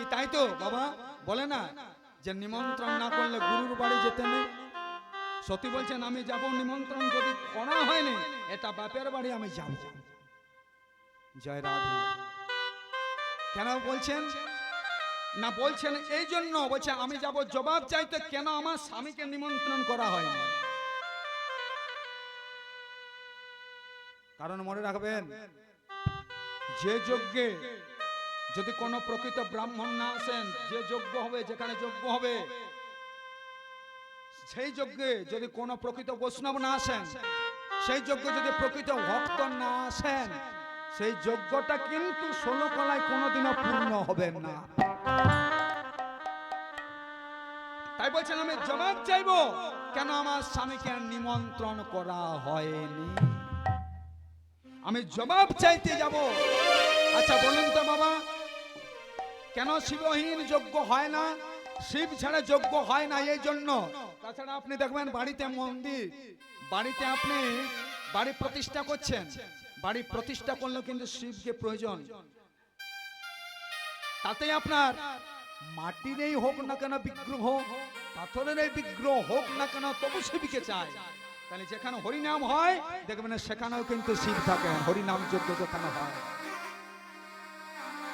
কি তাই তো বাবা? বলে না যে নিমন্ত্রণ না করলে গুরুর বাড়ি যেতে নেই। সতী বলছেন আমি যাব, নিমন্ত্রণ যদি করা হয়নি এটা বাপের বাড়ি আমি যাব। জয় রাধে। কেন বলছেন না? বলছেন এই জন্য, বলছে আমি যাব জবাব চাইতে, কেন আমার স্বামীকে নিমন্ত্রণ করা হয়নি। কারণ মনে রাখবেন, যে যজ্ঞে যদি কোনো প্রকৃত ব্রাহ্মণ না আসেন, যে যজ্ঞ হবে, যেখানে যজ্ঞ হবে সেই যজ্ঞে যদি কোনো প্রকৃত বৈষ্ণব না আসেন, সেই যজ্ঞে যদি প্রকৃত ভক্ত না আসেন, সেই যজ্ঞটা কিন্তু 16 কলায় কোনোদিনও পূর্ণ হবে না। তাই বলছেন আমি জবাব চাইবো, কেন আমার স্বামীকে নিমন্ত্রণ করা হয়নি। আমি জবাব চাইতে যাব। আচ্ছা বলুন তো বাবা, কেন শিবহীন যজ্ঞ হয় না? শিব ছাড়া যজ্ঞ হয় না এই জন্য। তাছাড়া আপনি দেখবেন বাড়িতে মন্দির, বাড়িতে আপনি বাড়ি প্রতিষ্ঠা করছেন, বাড়ি প্রতিষ্ঠা করলে কিন্তু শিবকে প্রয়োজন। তাতে আপনার মাটিরই হোক না কেন বিগ্রহ, পাথরের বিগ্রহ হোক না কেন, তবু শিবকে চায়। তাহলে যেখানে হরিনাম হয় দেখবেন সেখানেও কিন্তু শিব থাকেন। হরিনাম যজ্ঞ যেখানে হয়,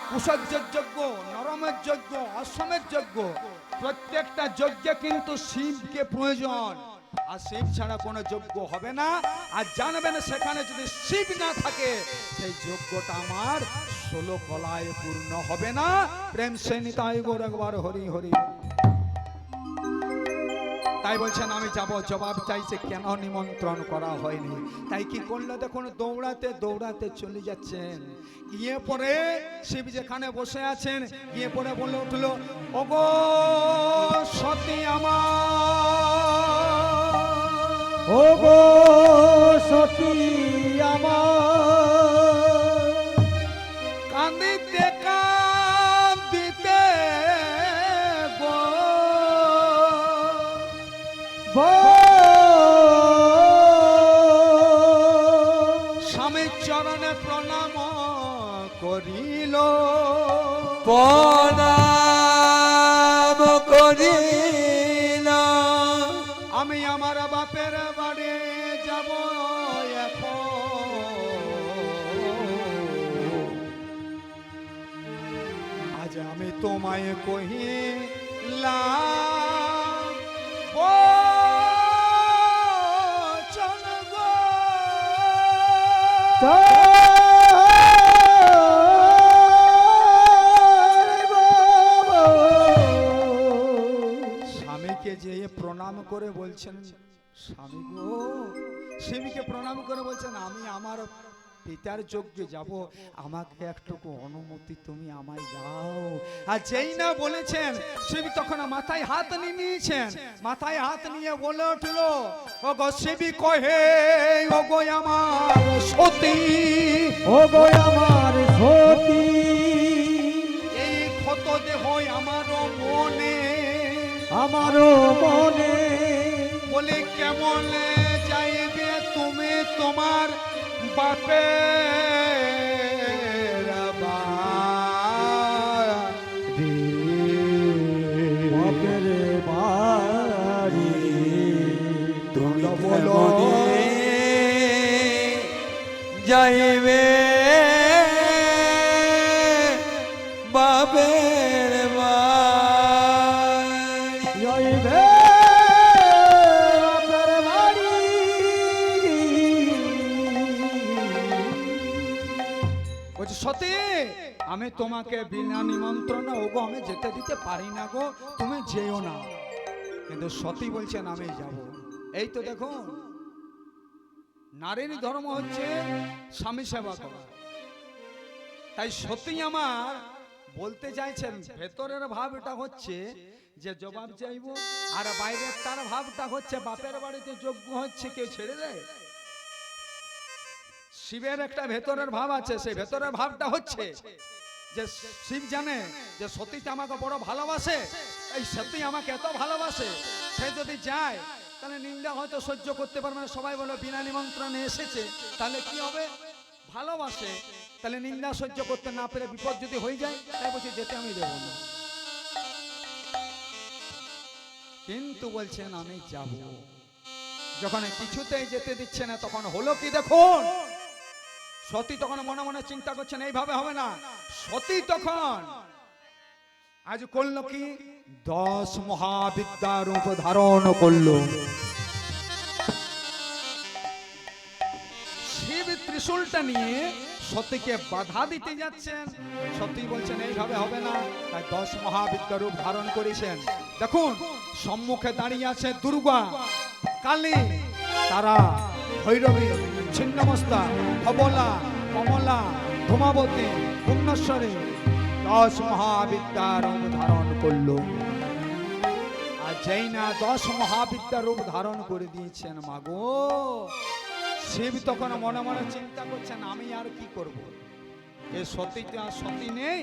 কুশজ্জের যজ্ঞ, নরমের যজ্ঞ, অশ্বমের যজ্ঞ, প্রত্যেকটা যজ্ঞে কিন্তু শিবকে প্রয়োজন। আর শিব ছাড়া কোনো যজ্ঞ হবে না। আর জানবেন সেখানে যদি শিব না থাকে সেই যজ্ঞটা আমার 16 কলায় পূর্ণ হবে না। প্রেম সে নিতাই গৌর একবার হরি হরি। তাই বলছেন আমি যাব, জবাব চাইছে কেন নিমন্ত্রণ করা হয়নি। তাই কি করলো দেখুন, দৌড়াতে দৌড়াতে চলে যাচ্ছেন। গিয়ে পরে শিব যেখানে বসে আছেন, গিয়ে পরে বলে উঠলো, ওগো সতী আমার, ওগো সতী আমার, কাঁদিতে কাঁদিতে গো স্বামীর চরণে প্রণাম করিল, প্রণাম করিল। আমি আমার বাপের বাড়ি যাব এখন, আজ আমি তোমায় কহিলাম ও চল গো, স্বামীকে যে প্রণাম করে বলছেন, স্বামী গো, স্বামীকে প্রণাম করে বলছেন আমি আমার পিতার যজ্ঞে যাব, আমাকে একটুকু অনুমতি তুমি আমায় দাও। আর যেই না বলেছেন শিবী তখন মাথায় হাত নিয়েছেন, মাথায় হাত নিয়ে বলে উঠলো, ও গো শিবী কহে, ও গো আমার সতী, ও গো আমার সতী, এই ক্ষত দেহ আমারও মনে, আমারও মনে, বলে কেমন যাইবে তুমি তোমার বাপের বাড়ি, বাপের বাড়ি, তুমি বলো যাইবে বাপের বাড়ি, যাইবে বাপের বাড়ি। বলছে সতী আমি তোমাকে বিনা নিমন্ত্রণে ওগো আমি যেতে দিতে পারি না গো, তুমি যেও না। কিন্তু সতী বলছেন আমি যাব। এই তো দেখুন, নারীর ধর্ম হচ্ছে স্বামী সেবা করা। তাই সতী আমার বলতে চাইছেন ভেতরের ভাব এটা হচ্ছে যে জবাব চাইব, আর বাইরের তার ভাবটা হচ্ছে বাপের বাড়িতে যজ্ঞ হচ্ছে কেউ ছেড়ে দেয়। শিবের একটা ভেতরের ভাব আছে, সেই ভেতরের ভাবটা হচ্ছে যে শিব জানে যে সতীটা আমাকে বড় ভালোবাসে, এই সতী আমাকে এত ভালোবাসে, সে যদি যায় তাহলে নিন্দা হয়তো সহ্য করতে পারবে না। সবাই বলে বিনা নিমন্ত্রণে এসেছে, তাহলে কি হবে, ভালোবাসে, তাহলে নিন্দা সহ্য করতে না পেরে বিপদ যদি হয়ে যায়, তাই বলছি যেতে আমি দেবো না। কিন্তু বলছেন আমি যাব। যখন কিছুতেই যেতে দিচ্ছে না তখন হলো কি দেখুন, সতী তখন মনে মনে চিন্তা করছেন এইভাবে হবে না। সতী তখন আজ করলো কি, 10 মহাবিদ্যা রূপ ধারণ করলো। শিব ত্রিশূলটা নিয়ে সতীকে বাধা দিতে যাচ্ছেন। সতী বলছেন এইভাবে হবে না, তাই 10 মহাবিদ্যা রূপ ধারণ করেছেন। দেখুন সম্মুখে দাঁড়িয়ে আছে দুর্গা, কালী, তারা, ভৈরবী, ছিন্নমস্তা, ধবলা, কমলা, ধূমাবতী, পুণ্যশ্বরী 10 মহাবিদ্যা রূপ ধারণ করলো। আর যেই না 10 মহাবিদ্যা রূপ ধারণ করে দিয়েছেন, মাগো শিব তখন মনে মনে চিন্তা করছেন আমি আর কি করব। এ সতীটা সতী নেই,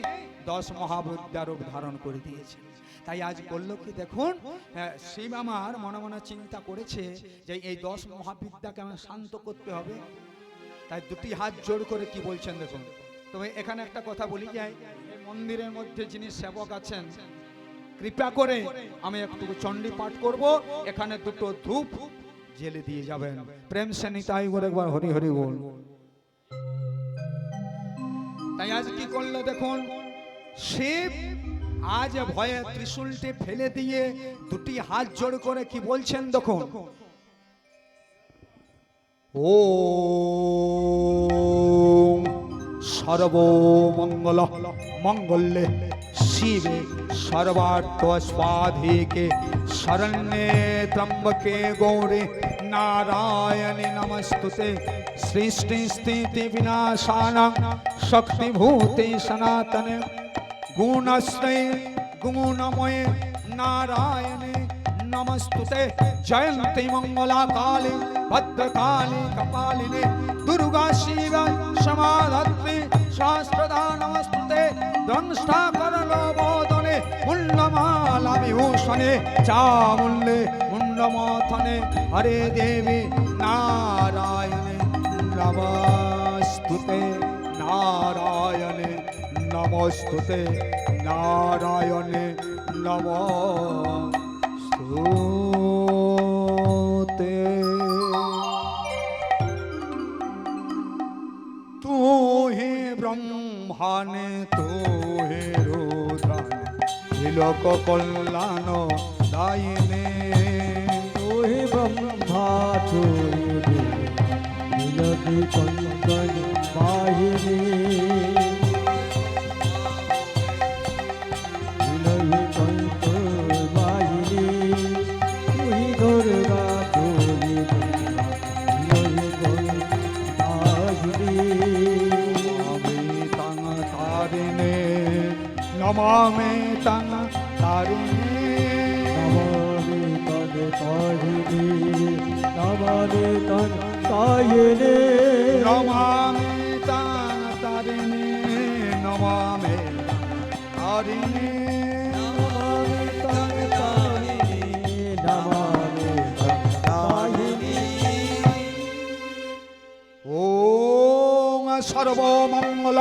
10 মহাবিদ্যা রূপ ধারণ করে দিয়েছে। তাই আজ বললো কি দেখুন, শিব আমার মনে মনে চিন্তা করেছে যে এই 10 মহাবিদ্যাকে আমার শান্ত করতে হবে। তাই দুটি হাত জোড় করে কি বলছেন দেখুন। তবে এখানে একটা কথা বলি যাই, এই মন্দিরের মধ্যে যিনি সেবক আছেন, কৃপা করে আমি একটু চণ্ডী পাঠ করব, এখানে দুটো ধূপ জেলে দিয়ে যাবেন। প্রেম সে নিতাই বলে একবার হরি হরি বল। তাই আজ কি করলো দেখুন, শিব আজ ভয়ে ত্রিশূলটি ফেলে দিয়ে দুটি হাত জোড় করে কি বলছেন দেখুন, ও সর্বমঙ্গল মঙ্গলে শিবে সর্বার্থ স্বাধিকে শরণ্যে ত্র্যম্বকে গৌরে নারায়ণে নমস্তুতে সৃষ্টি স্থিতি বিনাশানাং শক্তিভূতে সনাতনে গুণশ্রয়ে গুণময়ে নারায়ণে নমস্তুতে জয়ন্তি মঙ্গলা কালী ভদ্রকালী কপালিনী দুর্গা শিব সমাধাত্রী শাস্ত্রদা নমস্তুতে দংষ্টা করলোবোদনে মুন্ডমালা বিভূষণে চামুল্লে মুন্ডমাথনে হরে দেবী নারায়ণে নমস্তুতে নারায়ণে নমস্তুতে নারায়ণে নমস্তুতে। तू हे ब्रह्माने तू हे रुद्राने त्रिलोक कल्याण दायिने। तू हे ब्रह्मा तू हे नीलकी कंकण वाहिनी। नीलकी कंकण वाहिनी तू ही दुर्गा तू ही नमामि तं तारिणे नमामि तं तारिणे नमामि तं तारिणे नमामि तं तारिणे नमामि तारिणे नमामि तं तारिणे नमामि तं तारिणे। ओम सर्वमंगल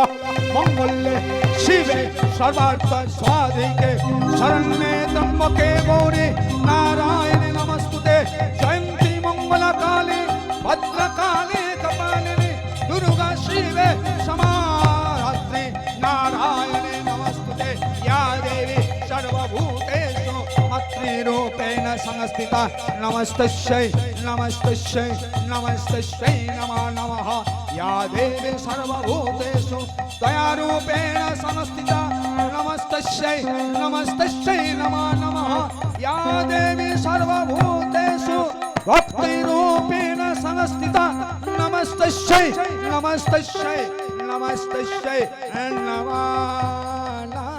मंगले शिवे सर्वार्थ स्वाधिके शरण्ये त्र्यंबके गौरी नारायणे नमस्तुते जयंती मंगला काली भद्रकाली कपालिनी दुर्गा शिवे समाधात्री नारायणे नमस्तुते या देवी सर्वभूतेषु मातृरूपेण संस्थिता नमस्तस्यै नमस्तस्यै नमस्तस्यै नमो नमः या देवी सर्वभूतेषु दयारूपेण संस्थिता नमस्तस्यै नमस्तस्यै नमो नमः या देवी सर्वभूतेषु भक्तिरूपेण संस्थिता नमस्तस्यै नमस्तस्यै नमस्तस्यै नमो नमः।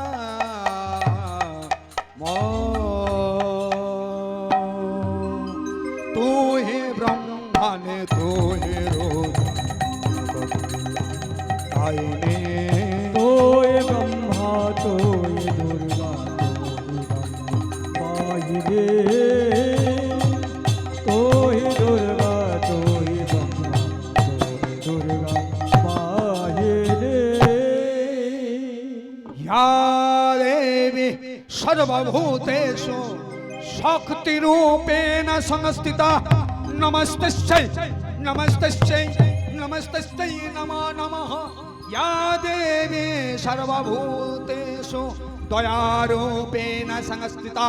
तू हे ब्रह्माने तू हे रुद्राने तो ये ब्रह्मा तो ये दुर्गा तो ये तो ये दुर्गा तो ये ब्रह्मा तो ये दुर्गा माहिरे। या देवी सर्वभूतेषु শক্তিরূপেণ সংস্থিতা নমস্তস্যৈ নমস্তস্যৈ নমস্তস্যৈ নমো নমঃ ইয়া দেবী সর্বভূতেষু দয়ারূপেণ সংস্থিতা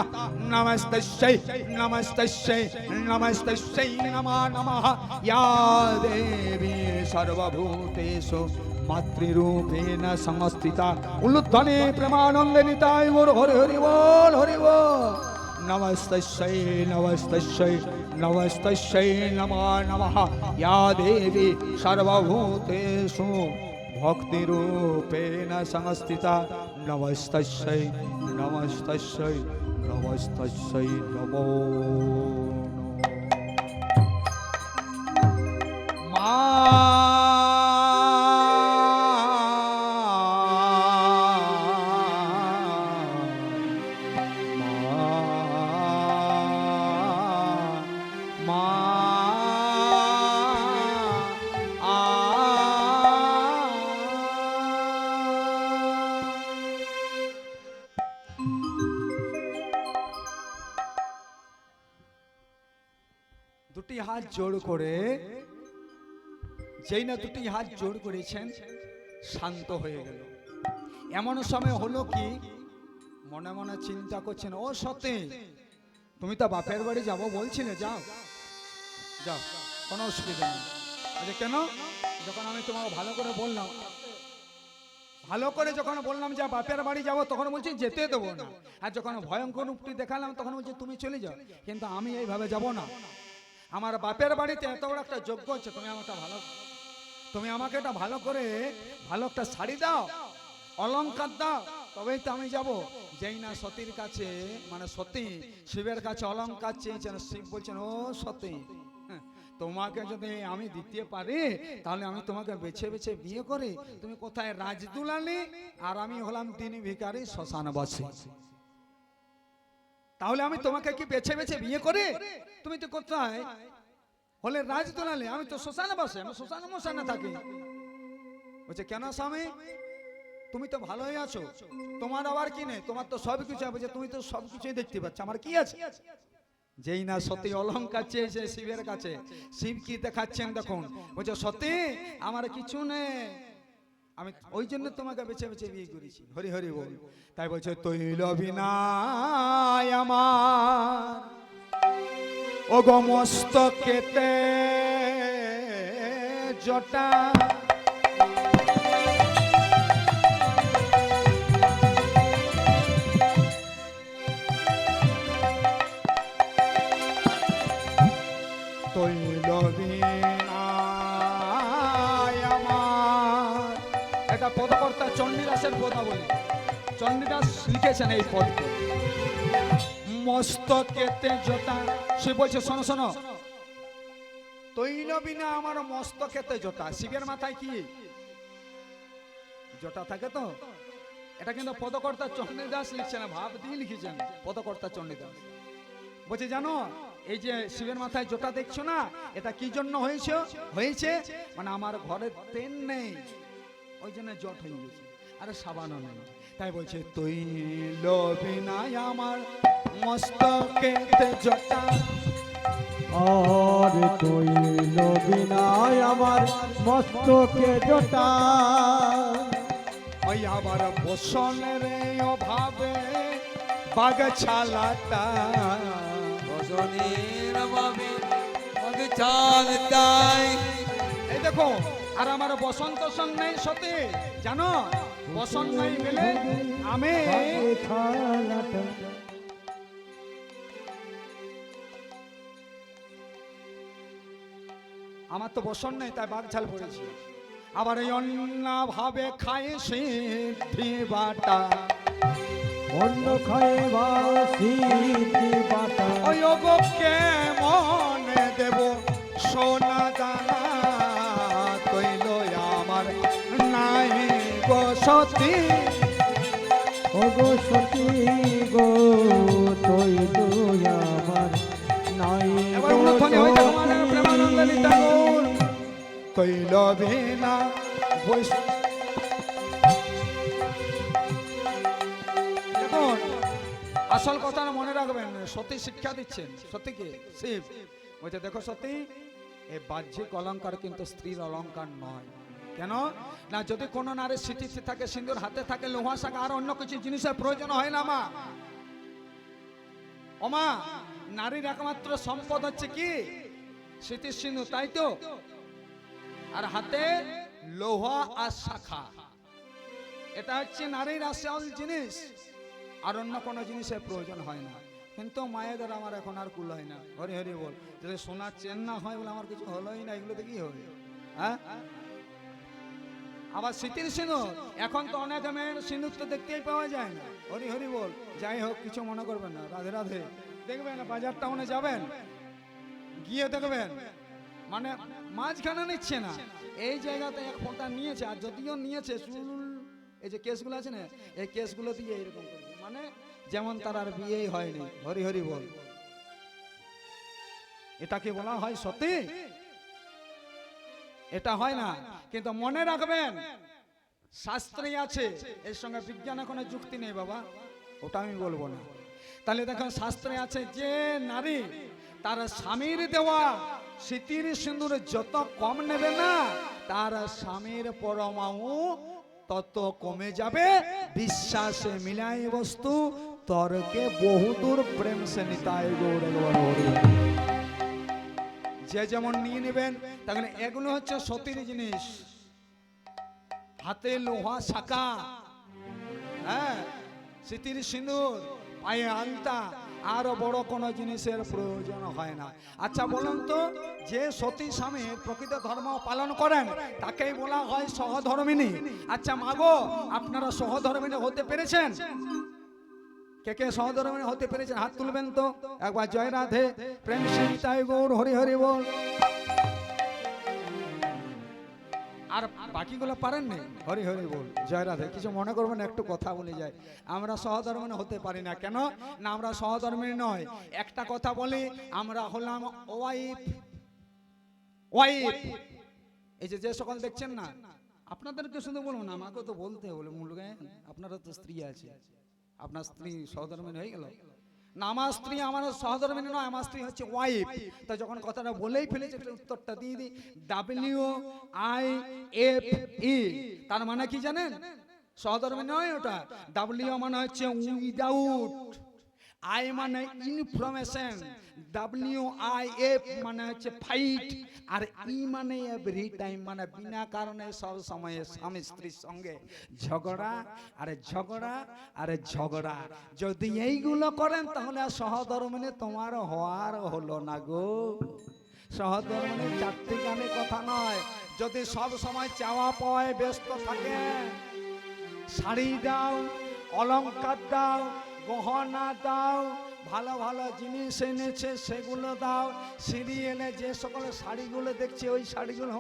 নমস্তস্যৈ নমস্তস্যৈ নমস্তস্যৈ নমো নমঃ ইয়া দেবী সর্বভূতেষু মাতৃরূপেণ সংস্থিতা উল্লুধ্বনি প্রেমানন্দে নিতাই গৌর হরি হরি বল হরি বল নমস্তস্যৈ নমস্তস্যৈ নমস্তস্যৈ নমো নমঃ ইয়া দেবী সর্বভূতেষু ভক্তিরূপেণ সংস্থিতা নমস্তস্যৈ নমস্তস্যৈ নমস্তস্যৈ নমো দুটি হাত জোড় করে যেই না দুটি হাত জোড় করেছেন শান্ত হয়ে গেল। এমন সময় হলো কি মনে মনে চিন্তা করছেন, ও সতী তুমি তো বাপের বাড়ি যাবো বলছিলে, যাও যাও কোনো অসুবিধা নেই। আচ্ছা কেন? যখন আমি তোমাকে ভালো করে বললাম, ভালো করে যখন বললাম যে বাপের বাড়ি যাবো, তখন বলছি যেতে দেবো না। আর যখন ভয়ঙ্কর রূপটি দেখালাম তখন বলছি তুমি চলে যাও, কিন্তু আমি এইভাবে যাব না। আমার বাপের বাড়িতে এত বড় একটা যজ্ঞ হচ্ছে, তুমি আমাকে একটা ভালো করে ভালো একটা শাড়ি দাও, অলংকার দাও, তবেই তো আমি যাব। যেই না সতীর কাছে মানে সতী শিবের কাছে অলংকার চেয়েছেন, শিব বলছেন ও সতী তোমাকে যদি আমি দিতে পারি তাহলে আমি তোমাকে বেছে বেছে বিয়ে করি। তুমি কোথায় রাজদুলালি আর আমি হলাম দিনী ভিখারি শ্মশানবাসী। তাহলে আমি তোমাকে কি বেছে বেছে বিয়ে করে? তুমি তো কোথায় হলে রাজদুলালি, আমি তো শ্মশানবাসী, আমি শ্মশানে মশানে থাকি। বলছে কেন স্বামী তুমি তো ভালোই আছো, তোমার আবার কি নেই? তোমার তো সব কিছু আছে। তুমি তো সব কিছুই দেখতে পাচ্ছ, আমার কি আছে? যেই না সতী অলংকার চেয়েছে শিবের কাছে, শিব কি দেখাচ্ছেন দেখুন। বলছে সতী আমার কিছু নেই, আমি ওই জন্য তোমাকে বেছে বেছে বিয়ে করেছি। হরি হরি বল। তাই বলছে তৈল বিনায় আমার ও গো মস্তকেতে জটা, তৈল বিনায় আমার, এটা পদকর্তা চণ্ডীদাসের কথা বলি। চণ্ডীদাস লিখেছেন এই পদকে, মস্তকেতে জটা। সে বলছে শোনো শোনো, তৈল বিনা আমার মস্তকেতে জটা। শিবের মাথায় কি জটা থাকে? তো এটা কিন্তু পদকর্তা চণ্ডীদাস লিখছে না, ভাব দিয়ে লিখেছেন পদকর্তা চণ্ডীদাস। বলছে জানো এই যে শিবের মাথায় জটা দেখছো না, এটা কি জন্য হয়েছে? মানে আমার ঘরে তেল নেই, ওই জন্য জট হয়ে গেছে, আরে সাবানও নেই। তাই বলছে তৈল বিনায় আমার মস্তকেতে জটা, আর তৈল বিনায় আমার মস্তকে জটা, ওই আবার বসনের অভাবে বাগছালাটা, বসনের অভাবে বাগছালাটাই। এই দেখো আর আমার বসন্ত সং নেই সতী, জানো বসন্ত নাই বলে আমি বাগছালাটা। আমার তো বসন নেই, তাই বাগঝাল পড়েছি। আবার এই অন্য ভাবে খায় সিদ্ধি বাটা, অন্য খায় বা সিদ্ধি বাটা, ওই গো কেমন দেব সোনা দানা, তৈল আমার নাই গো সতী, ও গো সতী গো তৈল আমার নাই এবার গো উন্নতনি হয়ে যাবে মানে সতী। প্রেমানন্দ নিতাই তৈল বিনা দেখুন আসল কথা মনে রাখবেন, সতী শিক্ষা দিচ্ছেন। সতীকে শিব বলছে, দেখো সতী, এই বাহ্যিক অলংকার কিন্তু স্ত্রীর অলংকার নয়। কেন না, যদি কোনো নারীর স্মৃতি থাকে, সিন্দুর হাতে থাকে, লোহা শাখা আর অন্য কিছু জিনিসের প্রয়োজন হয় না মা। ওমা, নারীর একমাত্র সম্পদ হচ্ছে কি? স্মৃতির সিন্দুর, তাই তো? আর হাতে লোহা আর শাখা, এটা হচ্ছে নারীর আসল জিনিস, আর অন্য কোনো জিনিসের প্রয়োজন হয় না। কিন্তু মায়েদের আমার এখন আর কুল হয় না। হরি হরি বল। যদি সোনার চেন না হয় বলে আমার কিছু হলোই না, এগুলোতে কি হবে? হ্যাঁ, আবার স্মৃতির সিঁদুর, এখন তো অনেক মেয়ের সিঁদুর তো দেখতেই পাওয়া যায় না। হরি হরি বল। যাই হোক, কিছু মনে করবেন না, রাধে রাধে। দেখবেন বাজার টাউনে যাবেন, গিয়ে দেখবেন মানে মাঝখানে নিচ্ছে না, এই জায়গাতে এক ফোঁটা নিয়েছে, আর যদিও নিয়েছে চুল, এই যে কেসগুলো আছে না, এই কেসগুলো দিয়ে এরকম করে, মানে যেমন তার আর বিয়েই হয়নি। হরি হরি বল। এটাকে বলা হয় সতী? এটা হয় না। কিন্তু মনে রাখবেন, শাস্ত্রে আছে, এর সঙ্গে বিজ্ঞানে কোনো যুক্তি নেই বাবা, ওটা আমি বলবো না। তাহলে দেখেন, শাস্ত্রে আছে যে নারী তার স্বামীর দেওয়া স্মৃতির সিঁদুর যত কম নেবে না, তার স্বামীর পরমাণু তত কমে যাবে। বিশ্বাসে মিলাই বস্তু, তর্কে বহুদূর, প্রেম সে নিতাই গৌর। যে যেমন নিয়ে নেবেন। তাহলে এগুলো হচ্ছে সতীর জিনিস। হাতে লোহা শাখা, হ্যাঁ, স্মৃতির সিঁদুর, পায়ে আলতা, আর বড় কোনো জিনিসের প্রয়োজন হয় না। আচ্ছা বলুন তো, যে সতী স্বামীর প্রকৃত ধর্ম পালন করেন তাকেই বলা হয় সহধর্মিণী। আচ্ছা মাগো, আপনারা সহধর্মিণী হতে পেরেছেন? কে কে সহধর্মিণী হতে পেরেছেন হাত তুলবেন তো একবার। জয় রাধে, প্রেম সিংতাই গৌর, হরি হরি বল। আর বাকিগুলো পারেননি? হরি হরি বল, জয় রাধে। কিছু মনে করবেন, একটু কথা বলে যায়। আমরা সহধর্মিণী হতে পারি না, কেন না আমরা সহধর্মিণী নয়। একটা কথা বলি, আমরা হলাম ওয়াইফ। ওয়াইফ, এই যে সকল দেখছেন না, আপনাদেরকে শুধু বলবো না, আমাকে তো বলতে বলে মুলগে, আপনারা তো স্ত্রী আছে, আপনার স্ত্রী সহধর্মিণী হয়ে গেল না? আমার স্ত্রী আমার সহধর্মিণী নয়, আমার স্ত্রী হচ্ছে ওয়াইফ। তো যখন কথাটা বলেই ফেলেছে, উত্তরটা দিয়ে দিই। WIFE, তার মানে কি জানেন? সহধর্মিণী নয় ওটা। W মানে হচ্ছে উইদাউট, I মানে ইনফরমেশন, WIF মানে হচ্ছে ফাইট, আর ই মানে এভরি টাইম, মানে বিনা কারণে সব সময় স্বামী স্ত্রীর সঙ্গে ঝগড়া আর ঝগড়া আর ঝগড়া। যদি এইগুলো করেন তাহলে সহধর্মিণী তোমার হওয়ার হলো না গো। সহধর্মিণী চারটি গানে কথা নয়। যদি সব সময় চাওয়া পাওয়ায় ব্যস্ত থাকেন, শাড়ি দাও, অলংকার দাও, গহনা দাও, ভালো ভালো জিনিস এনেছে সেগুলো দাও, সিরিয়ালে যে সকল শাড়িগুলো দেখছে ওই শাড়িগুলো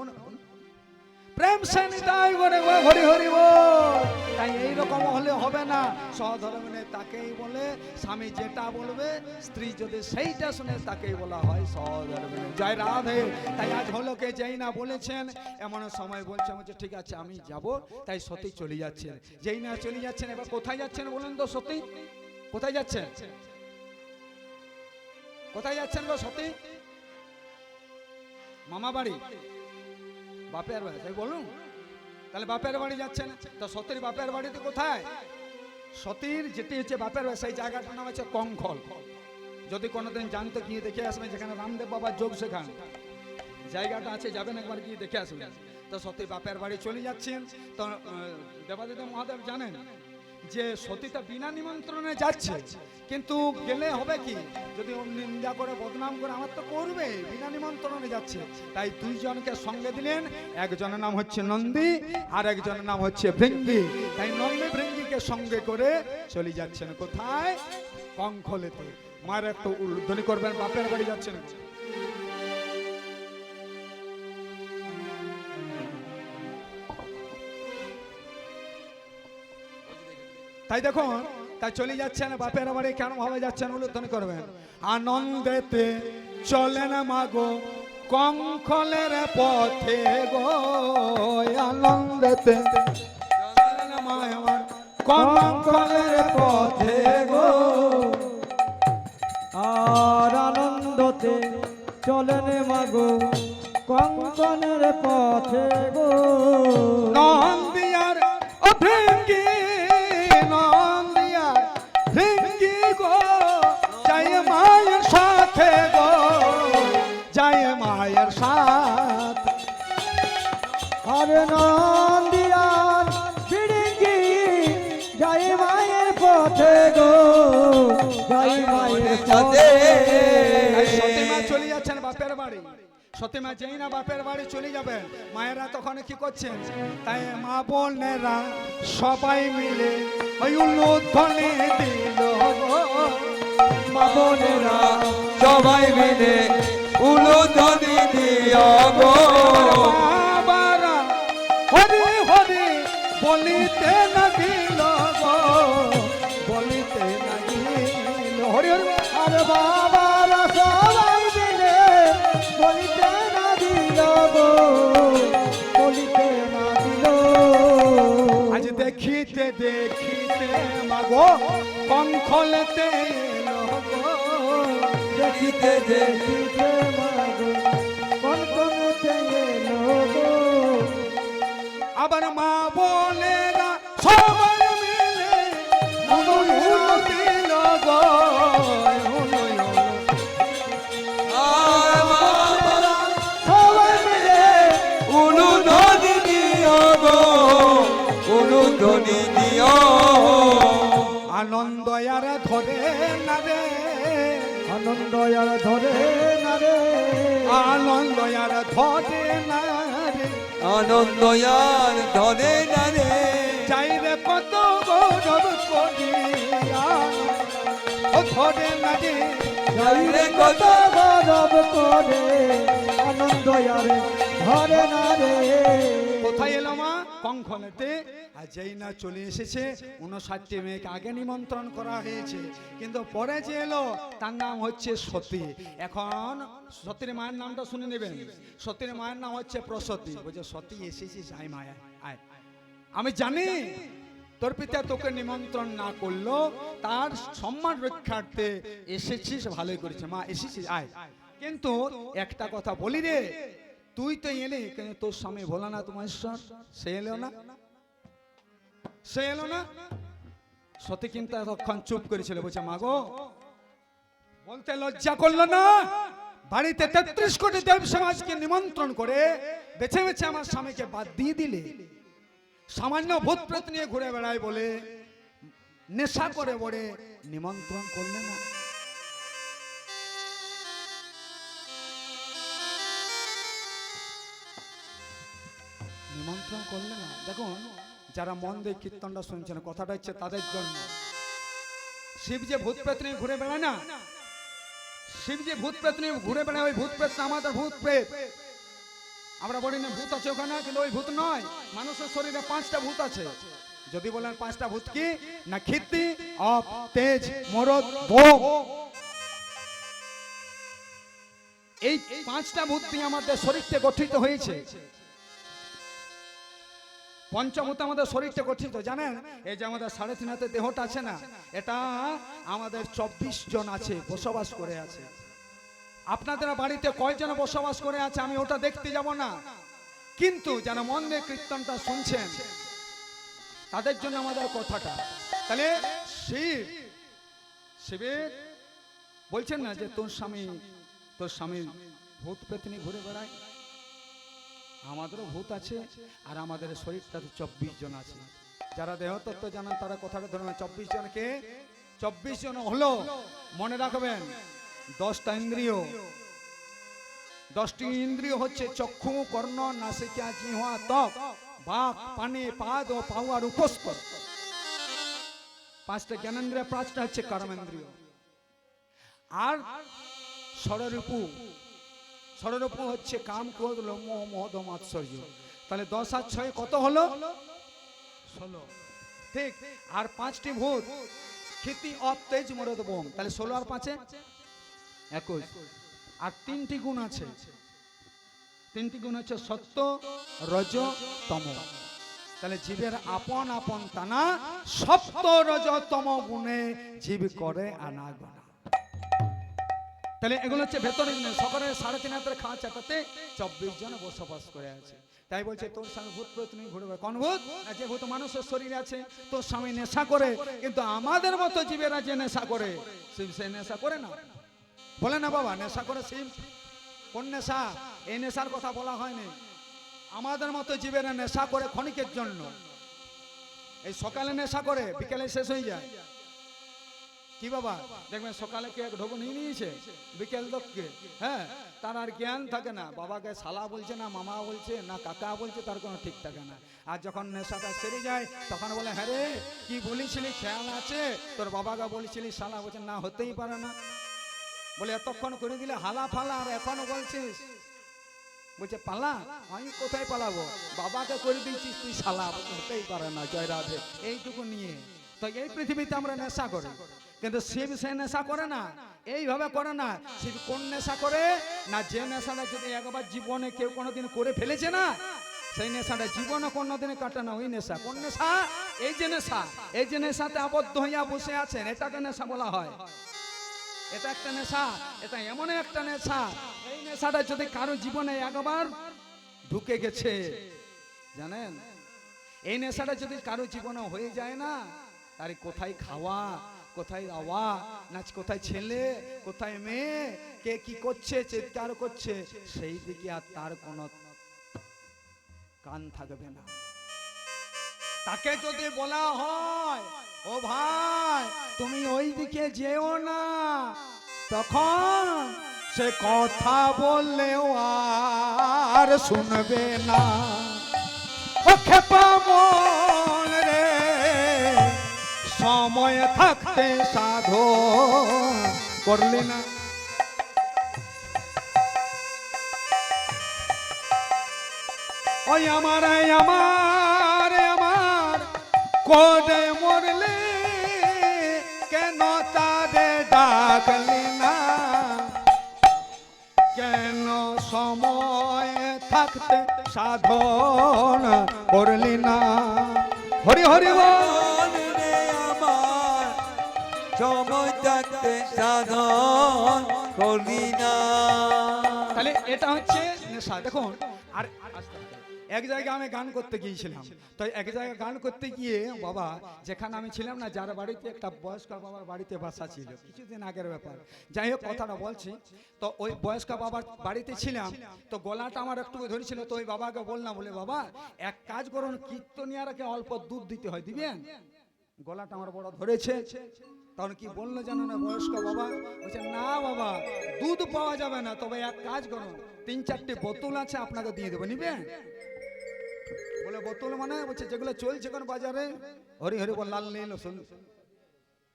প্রেম সে নিতাই করে হরি হরি বল। তাই এইরকম হলে হবে না। সহধর্মিণী তাকেই বলে, স্বামী যেটা বলবে স্ত্রী যদি সেইটা শুনে তাকেই বলা হয় সহধর্মিণী। জয় রাধে। তাই আজ হলো কে যেই না বলেছেন, এমন সময় বলছে ঠিক আছে আমি যাব। তাই সতী চলে যাচ্ছেন। যেই না চলে যাচ্ছেন, এবার কোথায় যাচ্ছেন বলুন তো? সতী কোথায় যাচ্ছেন? কোথায় যাচ্ছেন গো সতী? মামা বাড়ি, বাপের বাড়ি, তাই বলুন। তাহলে বাপের বাড়ি যাচ্ছেন, তো সতীর বাপের বাড়িতে কোথায়? সতীর যেটি হচ্ছে বাপের বাড়ি, সেই জায়গাটার নাম হচ্ছে কঙ্খল। যদি কোনোদিন জানতে গিয়ে দেখে আসবেন, যেখানে রামদেব বাবার যোগ শেখান জায়গাটা আছে, যাবেন একবার গিয়ে দেখে আসবেন। তো সতী বাপের বাড়ি চলে যাচ্ছেন। তো দেবাদিদেব মহাদেব জানেন যে সতীটা বিনা নিমন্ত্রণে যাচ্ছে, কিন্তু গেলে হবে কি, যদি নিন্দা করে বদনাম করে আমার তো করবে, বিনা নিমন্ত্রণে যাচ্ছে। তাই দুইজনকে সঙ্গে দিলেন, একজনের নাম হচ্ছে নন্দী আর একজনের নাম হচ্ছে ভৃঙ্গি। তাই নন্দী ভৃঙ্গিকে সঙ্গে করে চলে যাচ্ছেন কোথায়? কঙ্খলেতে। মায়ের একটু উল্ধ্বনি করবেন, বাপের বাড়ি যাচ্ছেন। তাই দেখুন, তাই চলে যাচ্ছেন বাপের বাড়ি। কেন ভাবে যাচ্ছেন উল্লেখ করবেন। আনন্দেতে চলেন মাগো কঙ্খলের পথে গো, আনন্দেতে চলেন মা আমার কঙ্খলের পথে গো। চলেন মাগো কঙ্কনের পথে গো নন্দিয়ার ও ভৃঙ্গি নন্দিয়ার ভৃঙ্গি গো জয় মায়ের সাথে গো জয় মায়ের সাথে আরে নন্দিয়ার বিড়ঙ্গি জয় মায়ের পথে গো জয় মায়ের পথে সতীমা চলে যাচ্ছেন বাপের বাড়ি সতীমা যেই না বাপের বাড়ি চলে যাবেন মায়েরা তখন কি করছেন তাই মা বোনেরা সবাই মিলে ওই উলুধ্বনি দিল গো। মা বোনেরা সবাই মিলে উলুধ্বনি দিও গো বাবারা হরি হরি বলিতে লাগিল গো বলিতে লাগিল হরি হরি আর বাবারা সবাই মিলে বলিতে না দিল গো বলিতে না দিল আজ দেখিতে দেখিতে মাগো কঙ্খলতে এলো গো দেখিতে দেখিতে মাগো কনকনতে এলো গো আবার মা বোনেরা সবাই মিলে উলু দিল গো সবাই মিলে উলুধ্বনি দিও গো উলুধ্বনি দিও আনন্দ আর ধরে না রে আনন্দ আর ধরে না রে আনন্দ আর ধরে না রে আনন্দ আর ধরে না রে চাই রে কত গৌরব করিয়া ও ধরে না রে যাইরে কত গৌরব করে আনন্দ আর ধরে না রে কোথায় এলো মা কঙ্খলেতে আর যেই না চলে এসেছে 59টি মেয়েকে আগে নিমন্ত্রণ করা হয়েছে কিন্তু পরে যে এলো তার নাম হচ্ছে সতী এখন সতীর মায়ের নামটা শুনে নেবেন সতীর মায়ের নাম হচ্ছে প্রসতী বলছে সতী এসেছিস আয় মায়া আয় আমি জানি তোর পিতা তোকে নিমন্ত্রণ না করলো তার সম্মান রক্ষার্থে এসেছিস ভালোই করেছে মা এসেছিস আয় কিন্তু একটা কথা বলি রে তুই তো এলি কিন্তু তোর স্বামী ভোলানাথ মহেশ্বর সে এলো না সে এলো না সতী কিন্তু এতক্ষণ চুপ করেছিল বলছে মাগো বলতে লজ্জা করলো না বাড়িতে 33 কোটি দেব সমাজকে নিমন্ত্রণ করে বেছে বেছে আমার স্বামীকে বাদ দিয়ে দিলে সামান্য ভূত প্রেত নিয়ে ঘুরে বেড়ায় বলে নেশা করে বলে নিমন্ত্রণ করলে না নিমন্ত্রণ করলে না দেখুন যারা মন দিয়ে কীর্তনটা শুনছেন কথাটা হচ্ছে তাদের জন্য শিব যে ভূত প্রেত নিয়ে ঘুরে বেড়ায় না শিব যে ভূত প্রেত নিয়ে ঘুরে বেড়ায় ওই ভূত প্রেত আমাদের ভূত প্রেত আমরা বলি না ভূত আছে ওখানে কিন্তু ওই ভূত নয় মানুষের শরীরে 5টা ভূত আছে যদি বলেন 5টা ভূত কি না খিত্তি অপ তেজ মরদ ভোগ এই 5টা ভূত দিয়ে আমাদের শরীরটা গঠিত হয়েছে পঞ্চভূত আমাদের শরীরটা গঠিত জানেন এই যে আমাদের 3.5 হাতে দেহটা আছে না এটা আমাদের 24 জন আছে বসবাস করে আছে আপনাদের বাড়িতে কয়জন বসবাস করে আছে আমি ওটা দেখতে যাব না কিন্তু যারা মন দিয়ে কীর্তনটা শুনছেন তাদের জন্য আমাদের কথাটা তাহলে শিবের বলছেন না যে তোর স্বামী ভূত পেতনি ঘুরে বেড়ায় আমাদেরও ভূত আছে আর আমাদের শরীরটাতে 24 জন আছে যারা দেহতত্ত্ব জানেন তারা কথাটা ধরবেন 24 জনকে 24 জন হলো মনে রাখবেন 10টা ইন্দ্রিয় 10টি ইন্দ্রিয় হচ্ছে চক্ষু কর্ণ নাসিকা জিহ্বা ত্বক বাক পানে পাদ ও পাও আর উপস্থ 5টা জ্ঞানেন্দ্রিয় 5টা হচ্ছে কর্মেন্দ্রিয় আর ষড়রূপ হচ্ছে কাম ক্রোধ লোভ মোহ মদ মাৎসর্য তাহলে 10 আর 6 কত হলো 16 ঠিক আর 5টি ভূত খিতি অপ তেজ মরদ বোম তাহলে 16 আর 5 21 আর 3টি গুণ আছে 3টি গুণ হচ্ছে সত্য রজ তম তাহলে জীবের আপন আপন তানা সত্য রজ তম গুণে জীব করে আনাগোনা তাহলে এগুলো হচ্ছে ভেতরে জিনিস। সকালে 3:30 হাতের খাওয়া চাটাতে 24 জন বসবাস করে আছে। তাই বলছে তোর স্বামী ভূত প্রেত নিয়ে ঘুরবে। কোন ভূত? না যে ভূত মানুষের শরীরে আছে। তোর স্বামী নেশা করে, কিন্তু আমাদের মতো জীবেরা যে নেশা করে শিব সে নেশা করে না। বলে না বাবা নেশা করে শিব? কোন নেশা? এই নেশার কথা বলা হয়নি। আমাদের মতো জীবেরা নেশা করে ক্ষণিকের জন্য। এই সকালে নেশা করে, বিকেলে শেষ হয়ে যায়। কি বাবা দেখবেন সকালে কে ঢোকো নিয়ে নিয়েছে, বিকেল দক্ষে হ্যাঁ তার আর জ্ঞান থাকে না। বাবাকে শালা বলছে না মামা বলছে না কাকা বলছে, তার কোনো ঠিক থাকে না। আর যখন নেশাটা সেরে যায় তখন বলে হ্যাঁ রে কি বলেছিলি খেয়াল আছে? তোর বাবাকে বলেছিলি শালা, বলছে না হতেই পারে না। বলে এতক্ষণ করে দিলে হালা ফালা আর এখনো বলছিস? বলছে পালা? আমি কোথায় পালাবো, বাবাকে করে দিয়েছিস তুই শালা, হতেই পারে না। জয় রাধে। এইটুকু নিয়ে তো এই পৃথিবীতে আমরা নেশা করি, কিন্তু শিব সে নেশা করে না, এইভাবে করে না। শিব কোন নেশা করে না, যে নেশাটা যদি একবার জীবনে কেউ কোনোদিন করে ফেলেছে না, সেই নেশাটা জীবনে কোনোদিনে কাটে না। ওই নেশা কোন নেশা? এই যে নেশা, এই যে নেশাতে আবদ্ধ হইয়া বসে আছেন, এটাকে নেশা বলা হয়। এটা একটা নেশা, এটা এমন একটা নেশা, এই নেশাটা যদি কারো জীবনে একবার ঢুকে গেছে জানেন, এই নেশাটা যদি কারো জীবনে হয়ে যায় না, তার কোথায় খাওয়া, কোথায় আওয়া নাচ, কোথায় ছেলে কোথায় মেয়ে, কে কি করছে চিৎকার করছে, সেই দিকে আর তার কোনো কান থাকবে না। তাকে যদি বলা হয় ও ভাই তুমি ওই দিকে যেও না, তখন সে কথা বললেও আর শুনবে না। ও খেপা মন রে, সময় থাকতে সাধন করলি না। ওই আমার আমার আমার কোডে মরলে কেন তারে ডাকলি না, কেন সময় থাকতে সাধন করলি না। হরি হরি বল রে আমার, সময় থাকতে সাধন করলি না। তাহলে এটা হচ্ছে নেশা। দেখুন আর এক জায়গায় আমি গান করতে গিয়েছিলাম, তো এক জায়গায় গান করতে গিয়ে বাবা যেখানে আমি ছিলাম না, যার বাড়িতে একটা বয়স্ক বাবার বাড়িতে বাসা ছিল, কিছুদিন আগের ব্যাপার, যাই হোক কথাটা বলছি। তো ওই বয়স্ক বাবার বাড়িতে ছিলাম, তো গলাটা আমার একটু ধরেছিল, তো ওই বাবাকে বললাম, বলে বাবা এক কাজ করুন, কীর্তনিয়ারাকে অল্প দুধ দিতে হয়, দিবেন? গলাটা আমার বড় ধরেছে। তখন কি বললো জানো না বয়স্ক বাবা? বলছে না বাবা দুধ পাওয়া যাবে না, তবে এক কাজ করুন 3-4টে বোতল আছে আপনাকে দিয়ে দেবো, নিবেন? বলে বোতল মানে? বলছে যেগুলো চলছে এখন বাজারে, হরি হরি বল লাল নীল শুন।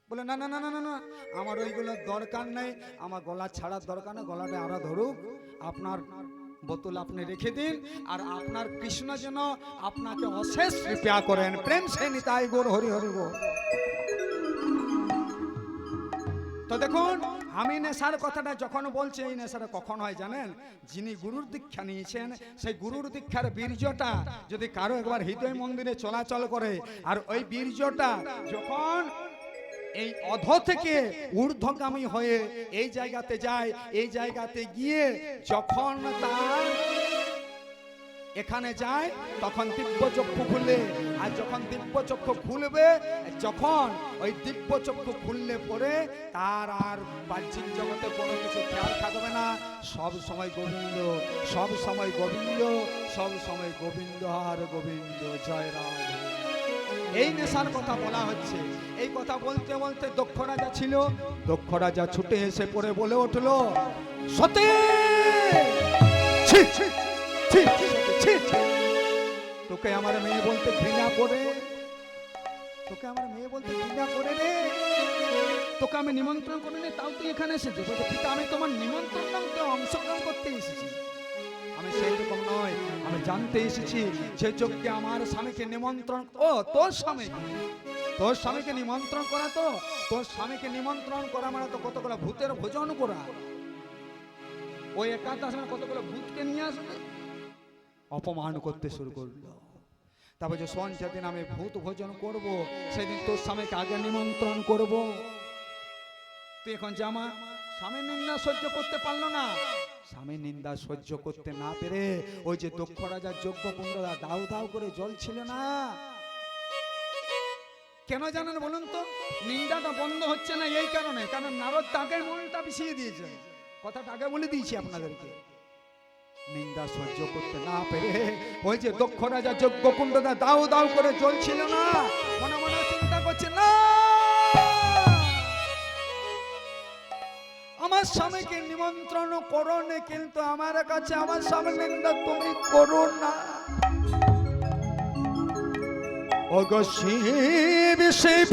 বলে না না না না না আমার ওইগুলো দরকার নেই, আমার গলা ছাড়ার দরকার নেই, গলাটা আরো ধরুক, আপনার বোতল আপনি রেখে দিন, আর আপনার কৃষ্ণ যেন আপনাকে অশেষ কৃপা করেন। প্রেম সে নিতাই গৌর হরি হরি বল। তো দেখুন আমি নেশার কথাটা যখন বলছি, এই নেশাটা কখন হয় জানেন? যিনি গুরুর দীক্ষা নিয়েছেন, সেই গুরুর দীক্ষার বীর্যটা যদি কারো একবার হৃদয় মন্দিরে চলাচল করে, আর ওই বীর্যটা যখন এই অধ থেকে ঊর্ধ্বগামী হয়ে এই জায়গাতে যায়, এই জায়গাতে গিয়ে যখন তার এখানে যায়, তখন দিব্য চক্ষু খুলে, আর যখন দিব্য চক্ষু খুলবে, যখন ওই দিব্য চক্ষু খুললে পরে তার আর বাহ্যিক জগতে কোনো কিছু খেয়াল থাকবে না, সব সময় গোবিন্দ, সব সময় গোবিন্দ, সব সময় গোবিন্দ আর গোবিন্দ। জয় রাম। এই নেশার কথা বলা হচ্ছে। এই কথা বলতে বলতে দক্ষ রাজা ছিল, দক্ষ রাজা ছুটে এসে পড়ে বলে উঠলো, সতে ছি ছি ছি ছি ছি, তোকে আমার মেয়ে বলতে ঘৃণা করে, তোকে আমার মেয়ে বলতে ঘৃণা করে রে, তোকে আমি নিমন্ত্রণ করে নে, তাও তুই এখানে এসেছিস। বলছে পিতা আমি তোমার নিমন্ত্রণ নামতে অংশগ্রহণ করতে এসেছি। আমি সেই রকম নয়, আমি জানতে এসেছি যে যজ্ঞে আমার স্বামীকে নিমন্ত্রণ, ও তোর স্বামী, তোর স্বামীকে নিমন্ত্রণ করা, তো তোর স্বামীকে নিমন্ত্রণ করা মানে তো কতগুলো ভূতের ভোজন করা। ওই একাদশ কতগুলো ভূতকে নিয়ে আসবে, অপমান করতে শুরু করলো। তারপর যে শোন যেদিন আমি ভূত ভোজন করব, সেদিন তোর স্বামীকে আগে নিমন্ত্রণ করব। তুই এখন জামা, স্বামীর নিন্দা সহ্য করতে পারলো না। স্বামীর নিন্দা সহ্য করতে না পেরে ওই যে দক্ষ রাজার যজ্ঞ কুণ্ডলা দাউ দাউ করে জ্বলছিল না। কেন জানেন বলুন তো? নিন্দাটা বন্ধ হচ্ছে না এই কারণে, কারণ নারদ তাকে মনটা বিষিয়ে দিয়েছে। কথাটা আগে বলে দিয়েছি আপনাদেরকে। নিন্দা সহ্য করতে না পেরে ওই যে দক্ষ রাজা যজ্ঞ কুণ্ডটা দাউ দাউ করে জ্বলছিল না, মনে মনে চিন্তা করছে, না আমার স্বামীকে নিমন্ত্রণ করো না, কিন্তু আমার কাছে আমার স্বামীর নিন্দা তুমি করো না। ওগো শিব শিব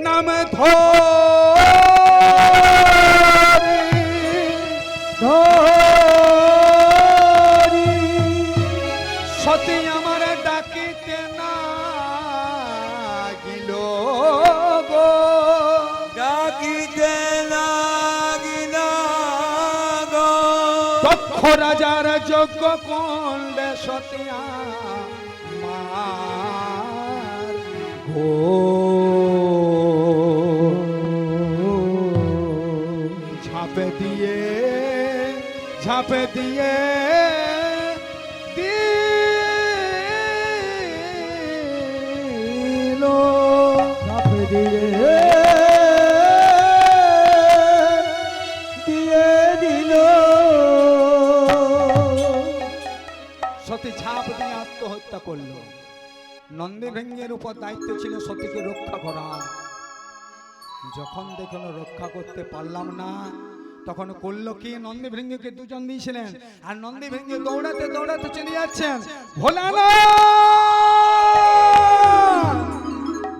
নাম ধরি সতী আমার ডাকিতে না গিল গো, ডাকিতে লাগিল গো। দক্ষ রাজার যজ্ঞ কুণ্ডে সতিয়া মার গো। ঝাঁপে দিয়ে দিল চাপে দিয়ে দিল সতী ঝাঁপ দিয়ে আত্মহত্যা করলো। নন্দী ভৃঙ্গের উপর দায়িত্ব ছিল সতীকে রক্ষা করা। যখন দেখলো রক্ষা করতে পারলাম না, তখন করলো কি, নন্দী ভৃঙ্গকে দুজন দিয়েছিলেন, আর নন্দী ভৃঙ্গে দৌড়াতে দৌড়াতে চলে যাচ্ছেন। ভোলানাথ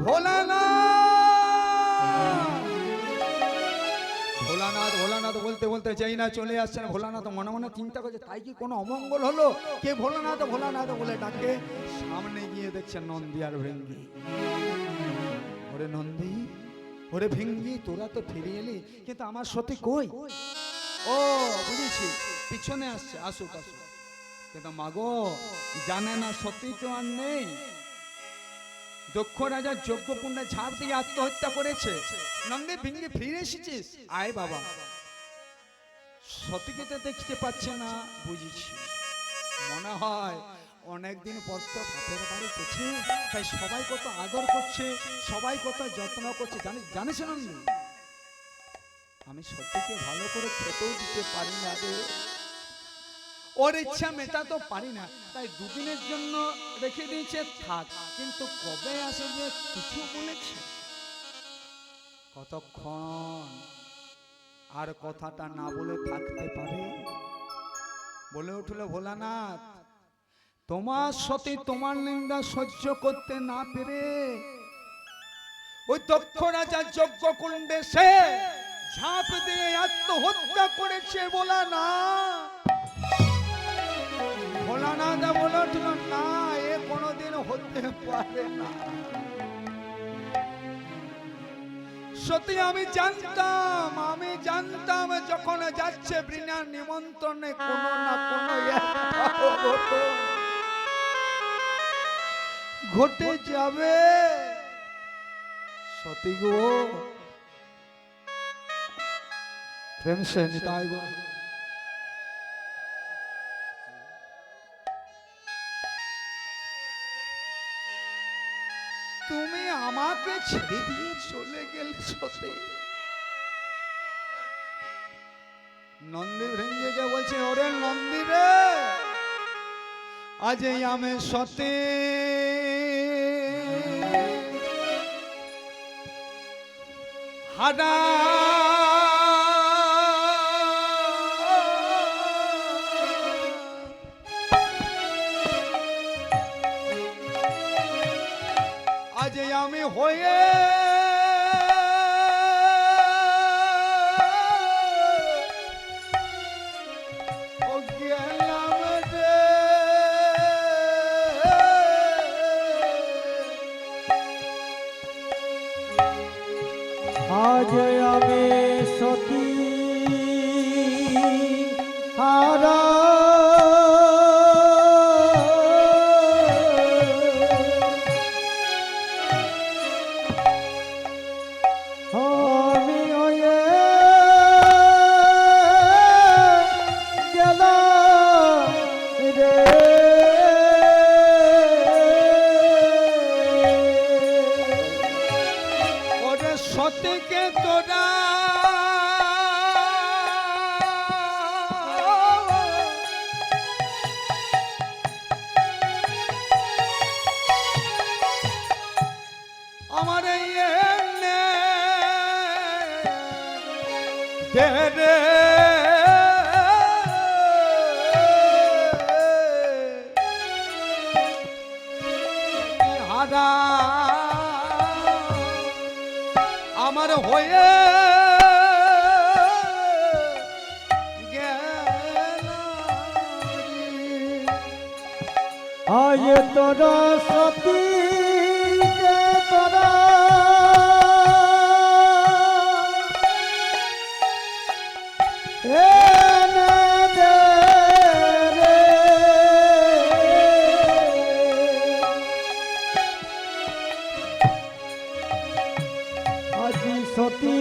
ভোলানাথ ভোলানাথ বলতে বলতে যাই না চলে আসছেন। ভোলানাথ মনে মনে চিন্তা করছে, তাই কি কোনো অমঙ্গল হলো? কে ভোলানাথ ভোলানাথ বলে ডাকে। সামনে গিয়ে দেখছেন নন্দী আর ভৃঙ্গি। ওরে নন্দী, ওরে ভৃঙ্গি, তোরা তো ফিরে এলি, কিন্তু আমার সতী কই? ও বুঝেছি, পিছনে আসছে, আসুক আসুক। কিন্তু মাগো জানে না সতী তো আর নেই। দক্ষ রাজার যজ্ঞকুণ্ডে ঝাঁপ দিয়ে আত্মহত্যা করেছে। নন্দী ভৃঙ্গি ফিরে এসেছিস, আয় বাবা। সতীকে তো দেখতে পাচ্ছে না, বুঝেছি মনে হয় অনেকদিন পর তো বাপের বাড়ি গেছে, তাই সবাই কত আদর করছে, সবাই কত যত্ন করছে। জানিস নন্দী, আমি সত্যিকে ভালো করে খেতেও দিতে পারি না রে। ওর ইচ্ছা মেটাতে পারি না, তাই দুদিনের জন্য রেখে দিয়েছে, থাক। কিন্তু কবে আসে যে কিছু বলেছে? কতক্ষণ আর কথাটা না বলে থাকতে পারে? বলে উঠল ভোলানাথ, তোমার সতী তোমার নিন্দা সহ্য করতে না পেরে ওই দক্ষ রাজার যজ্ঞ কুণ্ডে সে ঝাঁপ দিয়ে আত্মহত্যা করেছে। ভোলানাথ বলে উঠল, না এ কোনোদিন হতে পারে না। সত্যি আমি জানতাম যখন যাচ্ছে বিনা নিমন্ত্রণে কোনো না কোনো ঘটে যাবে। সতী গো, প্রেম সে নিতাই গো, তুমি আমাকে ছেড়ে দিয়ে চলে গেলে সতী। নন্দী ভৃঙ্গিকে বলছে, ওরে নন্দী রে, আজ আমি সতী হারা আজ আমি হয়ে গেলাম রে। আজ আমি সতী হারা দে রে হারা আমার হয়ে গেল রে। আজ তোরা সতী কে তোরা এনে দে রে। আজি সতী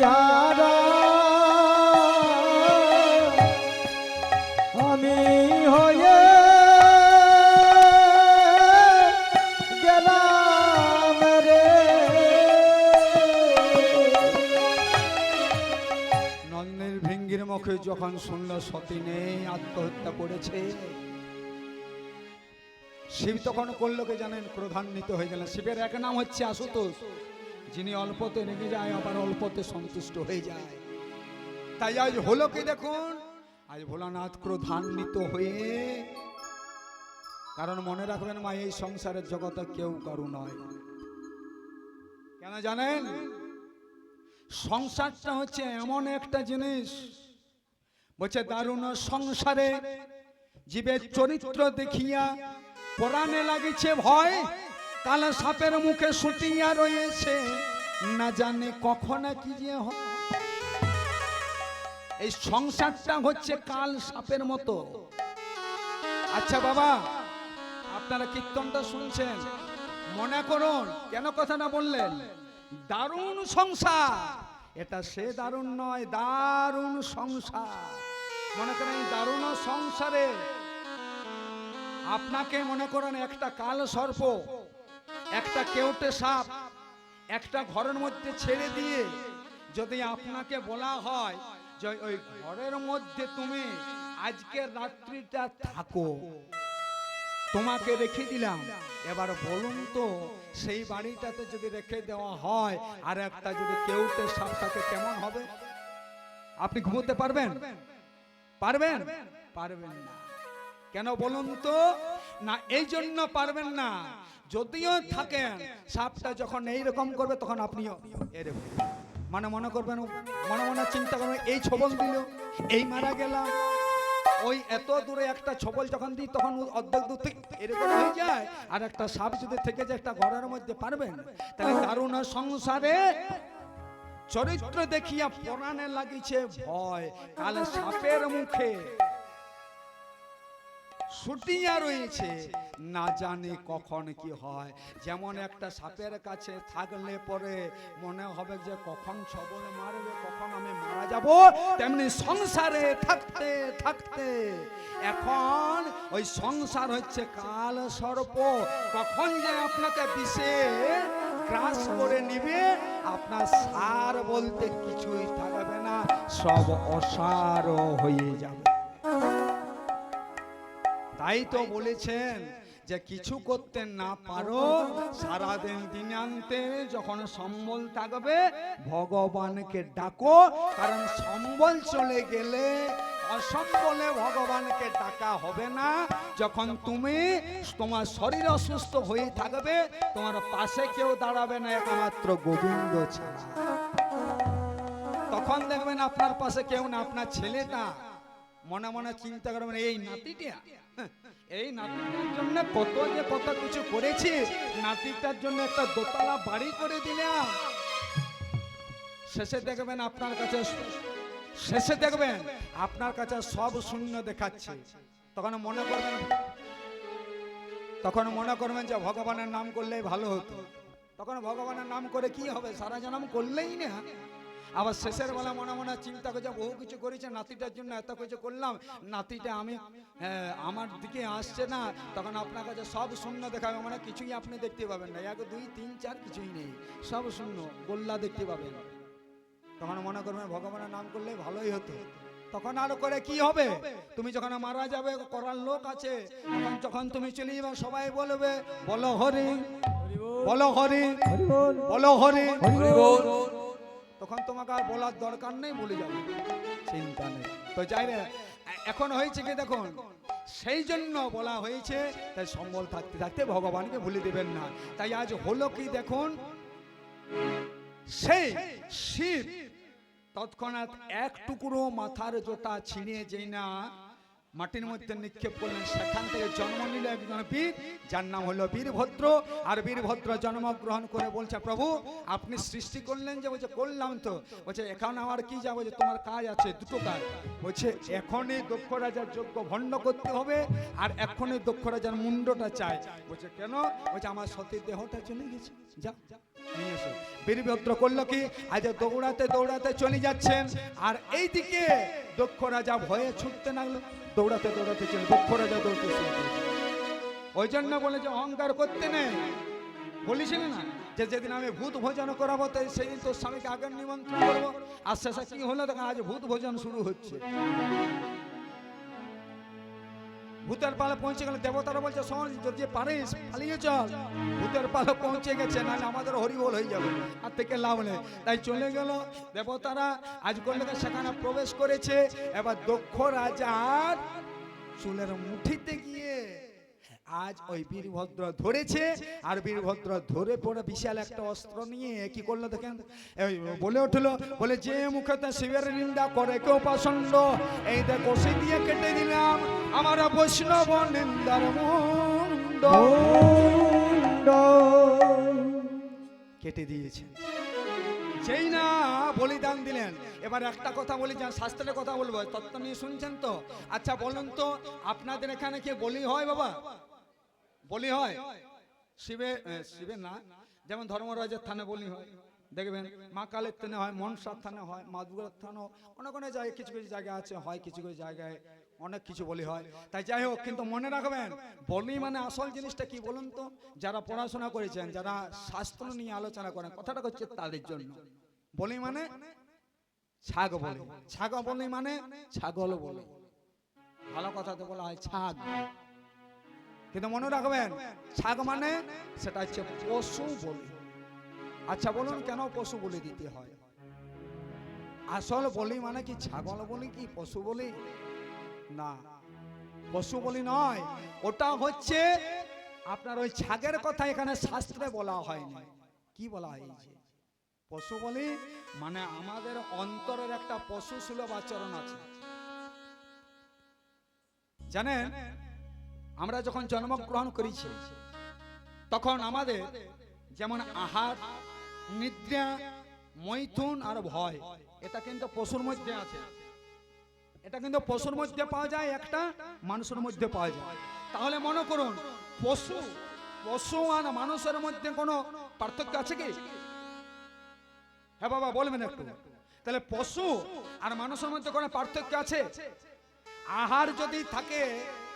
আরা আমি হয়ে গেলাম রে। নন্দের ভিঙ্গির মুখে যখন শুনল সতী নেই, আত্মহত্যা করেছে, শিব তখন করলো কে জানেন? ক্রোধান্বিত হয়ে গেলেন। শিবের এক নাম হচ্ছে আশুতোষ, যিনি অল্পতে রেগে যায় আবার অল্পতে সন্তুষ্ট হয়ে যায়। তাই আজ হলো কি দেখুন, আজ ভোলানাথ ক্রোধান্বিত হয়ে, কারণ মনে রাখবেন মা, এই সংসারের জগতে কেউ কারু নয়। কেন জানেন? সংসারটা হচ্ছে এমন একটা জিনিস, বলছে দারুণ সংসারে জীবের চরিত্র দেখিয়া পরাণে লাগিছে ভয়, কাল সাপের মুখে শুটিয়া রয়েছে, না জানে কখন কি যে হয়। এই সংসারটা হচ্ছে কাল সাপের মতো। আচ্ছা বাবা, আপনারা কীর্তনটা শুনছেন, মনে করুন কেন কথাটা বললেন? দারুণ সংসার, এটা সে দারুণ নয়, দারুণ সংসার। মনে করেন এই দারুণ সংসারে আপনাকে মনে করেন একটা কাল সর্প, একটা কেউটে সাপ একটা ঘরের মধ্যে ছেড়ে দিয়ে যদি আপনাকে বলা হয় যে ওই ঘরের মধ্যে তুমি আজকের রাত্রিটা থাকো, তোমাকে রেখে দিলাম, এবার বলুন তো সেই বাড়িটাতে যদি রেখে দেওয়া হয় আর একটা যদি কেউটে সাপ থাকে কেমন হবে? আপনি ঘুমোতে পারবেন? পারবেন? পারবেন না। কেন বলুন তো? না এই জন্য পারবেন না, যদিও থাকেন সাপটা যখন এইরকম করবে তখন আপনিও এরকম মানে মনে করবেন, মনে মনে চিন্তা করবেন এই ছবল দিল, এই মারা গেলাম। ওই এত দূরে একটা ছবল যখন দিই তখন অর্ধেক দূর থেকে এরকম হয়ে যায়। আর একটা সাপ যদি থেকে যায় একটা ঘরের মধ্যে, পারবেন? তাহলে দারুণ সংসারে চরিত্র দেখিয়া পরাণে লাগিছে ভয়, কাল সাপের মুখে ছুটিয়া রয়েছে, না জানে কখন কি হয়। যেমন একটা সাপের কাছে থাকলে পরে মনে হবে যে কখন ছবল মারবে, কখন আমি মারা যাব, তেমনি সংসারে থাকতে থাকতে এখন ওই সংসার হচ্ছে কাল সর্প, কখন যে আপনাকে বিষে গ্রাস করে নিবে, আপনার সার বলতে কিছুই থাকবে না, সব অসার হয়ে যাবে। তাই তো বলেছেন যে কিছু করতে না পারো, সারাদিন দিনান্তে যখন সম্বল থাকবে ভগবানকে ডাকো, কারণ সম্বল চলে গেলে অসম্বলে ভগবানকে ডাকা হবে না। যখন তুমি তোমার শরীর অসুস্থ হয়ে থাকবে, তোমার পাশে কেউ দাঁড়াবে না একমাত্র গোবিন্দ ছাড়া। তখন দেখবেন আপনার পাশে কেউ না, আপনার ছেলেটা মনে মনে চিন্তা করবেন এই নাতিটা, এই নাতিটার জন্য কত কিছু করেছি, নাতিটার জন্য একটা দোতলা বাড়ি করে দিলাম। শেষে দেখবেন আপনার কাছে সব শূন্য দেখাচ্ছে। তখন মনে করবেন যে ভগবানের নাম করলেই ভালো হতো। তখন ভগবানের নাম করে কি হবে, সারা জন্ম করলেই না। আবার শেষের বেলা মনে মনে চিন্তা করছে বহু কিছু করেছে, নাতিটার জন্য এত কিছু করলাম, নাতিটা আমার দিকে আসছে না। তখন আপনার কাছে সব শূন্য দেখাবে, মানে কিছুই আপনি দেখতে পাবেন না, 1 2 3 4 কিছুই নেই, সব শূন্য গোল্লা দেখতে পাবেন। তখন মনে করবেন ভগবানের নাম করলে ভালোই হতো। তখন আরো করে কি হবে, তুমি যখন মারা যাবে করার লোক আছে, যখন তুমি চলে যাবে সবাই বলবে বলো হরি, বলো হরি, বলো হরি। তখন তোমাকে আর বলার দরকার নেই, বলে যাবে, চিন্তা নেই। তো যাই রে, এখন হয়েছে কি দেখুন, সেই জন্য বলা হয়েছে, তাই সম্বল থাকতে থাকতে ভগবানকে ভুলে দেবেন না। তাই আজ হলো কি দেখুন, সেই শিব তৎক্ষণাৎ এক টুকরো মাথার জোটা ছিঁড়ে যেই না মাটির মধ্যে নিক্ষেপ করলেন, সেখান থেকে জন্ম নিল একজন বীর, যার নাম হলো বীরভদ্র। আর বীরভদ্র জন্মগ্রহণ করে বলছে, প্রভু আপনি সৃষ্টি করলেন যে? বলছে করলাম তো। বলছে এখন আমার কি যা? বলছে তোমার কাজ আছে, দুটো কাজ। বলছে এখনই দক্ষ রাজার যজ্ঞ ভণ্ড করতে হবে, আর এখনই দক্ষ রাজার মুন্ডটা চাই। বলছে কেন? বলছে আমার সতীর দেহটা চলে গেছে, যা নিয়ে এসো। বীরভদ্র করলো কি, আজ দৌড়াতে দৌড়াতে চলে যাচ্ছেন, আর এইদিকে দক্ষ রাজা ভয়ে ছুটতে লাগলো, দৌড়াতে দৌড়াতে চলে দক্ষ রাজা দৌড়তে শুরু করলো। ওই জন্য বলে যে অহংকার করতে নেই, বলেছিলেন না যে যেদিন আমি ভূত ভোজন করাবো তাই সেদিন তোর স্বামীকে আগের নিমন্ত্রণ করবো। আর শেষে কি হলো দেখেন, আজ ভূত ভোজন শুরু হচ্ছে। ভূতের পালে পৌঁছে গেল, দেবতারা বলছে শোন যদি পারিস পালিয়ে চল। ভূতের পালে পৌঁছে গেছে, নাহলে আমাদের হরিবোল হয়ে যাবে, আর থেকে লাভ নেই। তাই চলে গেল দেবতারা, আজ করলে সেখানে প্রবেশ করেছে। এবার দক্ষ রাজার চুলের মুঠিতে গিয়ে আজ ওই বীরভদ্র ধরেছে, আর বীরভদ্র ধরে পড়ে বিশাল একটা অস্ত্র নিয়ে কি করলো দেখেন, বলে উঠলো, বলে যে মুখেতে শিবের নিন্দা করে কেউ পাষণ্ড, এই দেখো সে দিয়ে কেটে দিলাম আমার বৈষ্ণব নিন্দার মুন্ড। কেটে দিয়েছে, যেই না বলিদান দিলেন। এবার একটা কথা বলি, যা শাস্ত্রের কথা বলবো, তত্ত্ব নিয়ে শুনছেন তো? আচ্ছা বলুন তো, আপনাদের এখানে কি বলি হয় বাবা? বলি হয়? শিবের না, যেমন ধর্মরাজের থানে বলি হয়, দেখবেন মা কালের থানে হয়, মনসার থানে হয়, মা দুর্গার থানে, অনেক অনেক জায়গায় কিছু কিছু জায়গা আছে হয়, কিছু কিছু জায়গায় অনেক কিছু বলি হয়। তাই যাই হোক, কিন্তু মনে রাখবেন বলি মানে আসল জিনিসটা কি বলুন তো? যারা পড়াশোনা করেছেন, যারা শাস্ত্র নিয়ে আলোচনা করেন, কথাটা হচ্ছে তাদের জন্য। বলি মানে ছাগ বলি, ছাগ বলি মানে ছাগল বলি, ভালো কথাতে বলা হয় ছাগ। কিন্তু মনে রাখবেন ছাগ মানে সেটা হচ্ছে পশু বলি। আচ্ছা বলুন কেন পশু বলি দিতে হয়? আসল বলি মানে কি ছাগল বলি কি পশু বলি? না, পশু বলি নয়, ওটা হচ্ছে আপনার ওই ছাগের কথা এখানে শাস্ত্রে বলা হয়নি। কি বলা হয়েছে? পশু বলি মানে আমাদের অন্তরের একটা পশু সুলভ আচরণ আছে। জানেন আমরা যখন জন্মগ্রহণ করেছি তখন আমাদের যেমন আহার, নিদ্রা, মৈথুন আর ভয়, এটা কিন্তু পশুর মধ্যে আছে। এটা কিন্তু পশুর মধ্যে পাওয়া যায়, একটা মানুষের মধ্যে পাওয়া যায়। তাহলে মনে করুন পশু আর মানুষের মধ্যে কোনো পার্থক্য আছে কি? হ্যাঁ বাবা বলবেন একটু। তাহলে পশু আর মানুষের মধ্যে কোনো পার্থক্য আছে? আহার যদি থাকে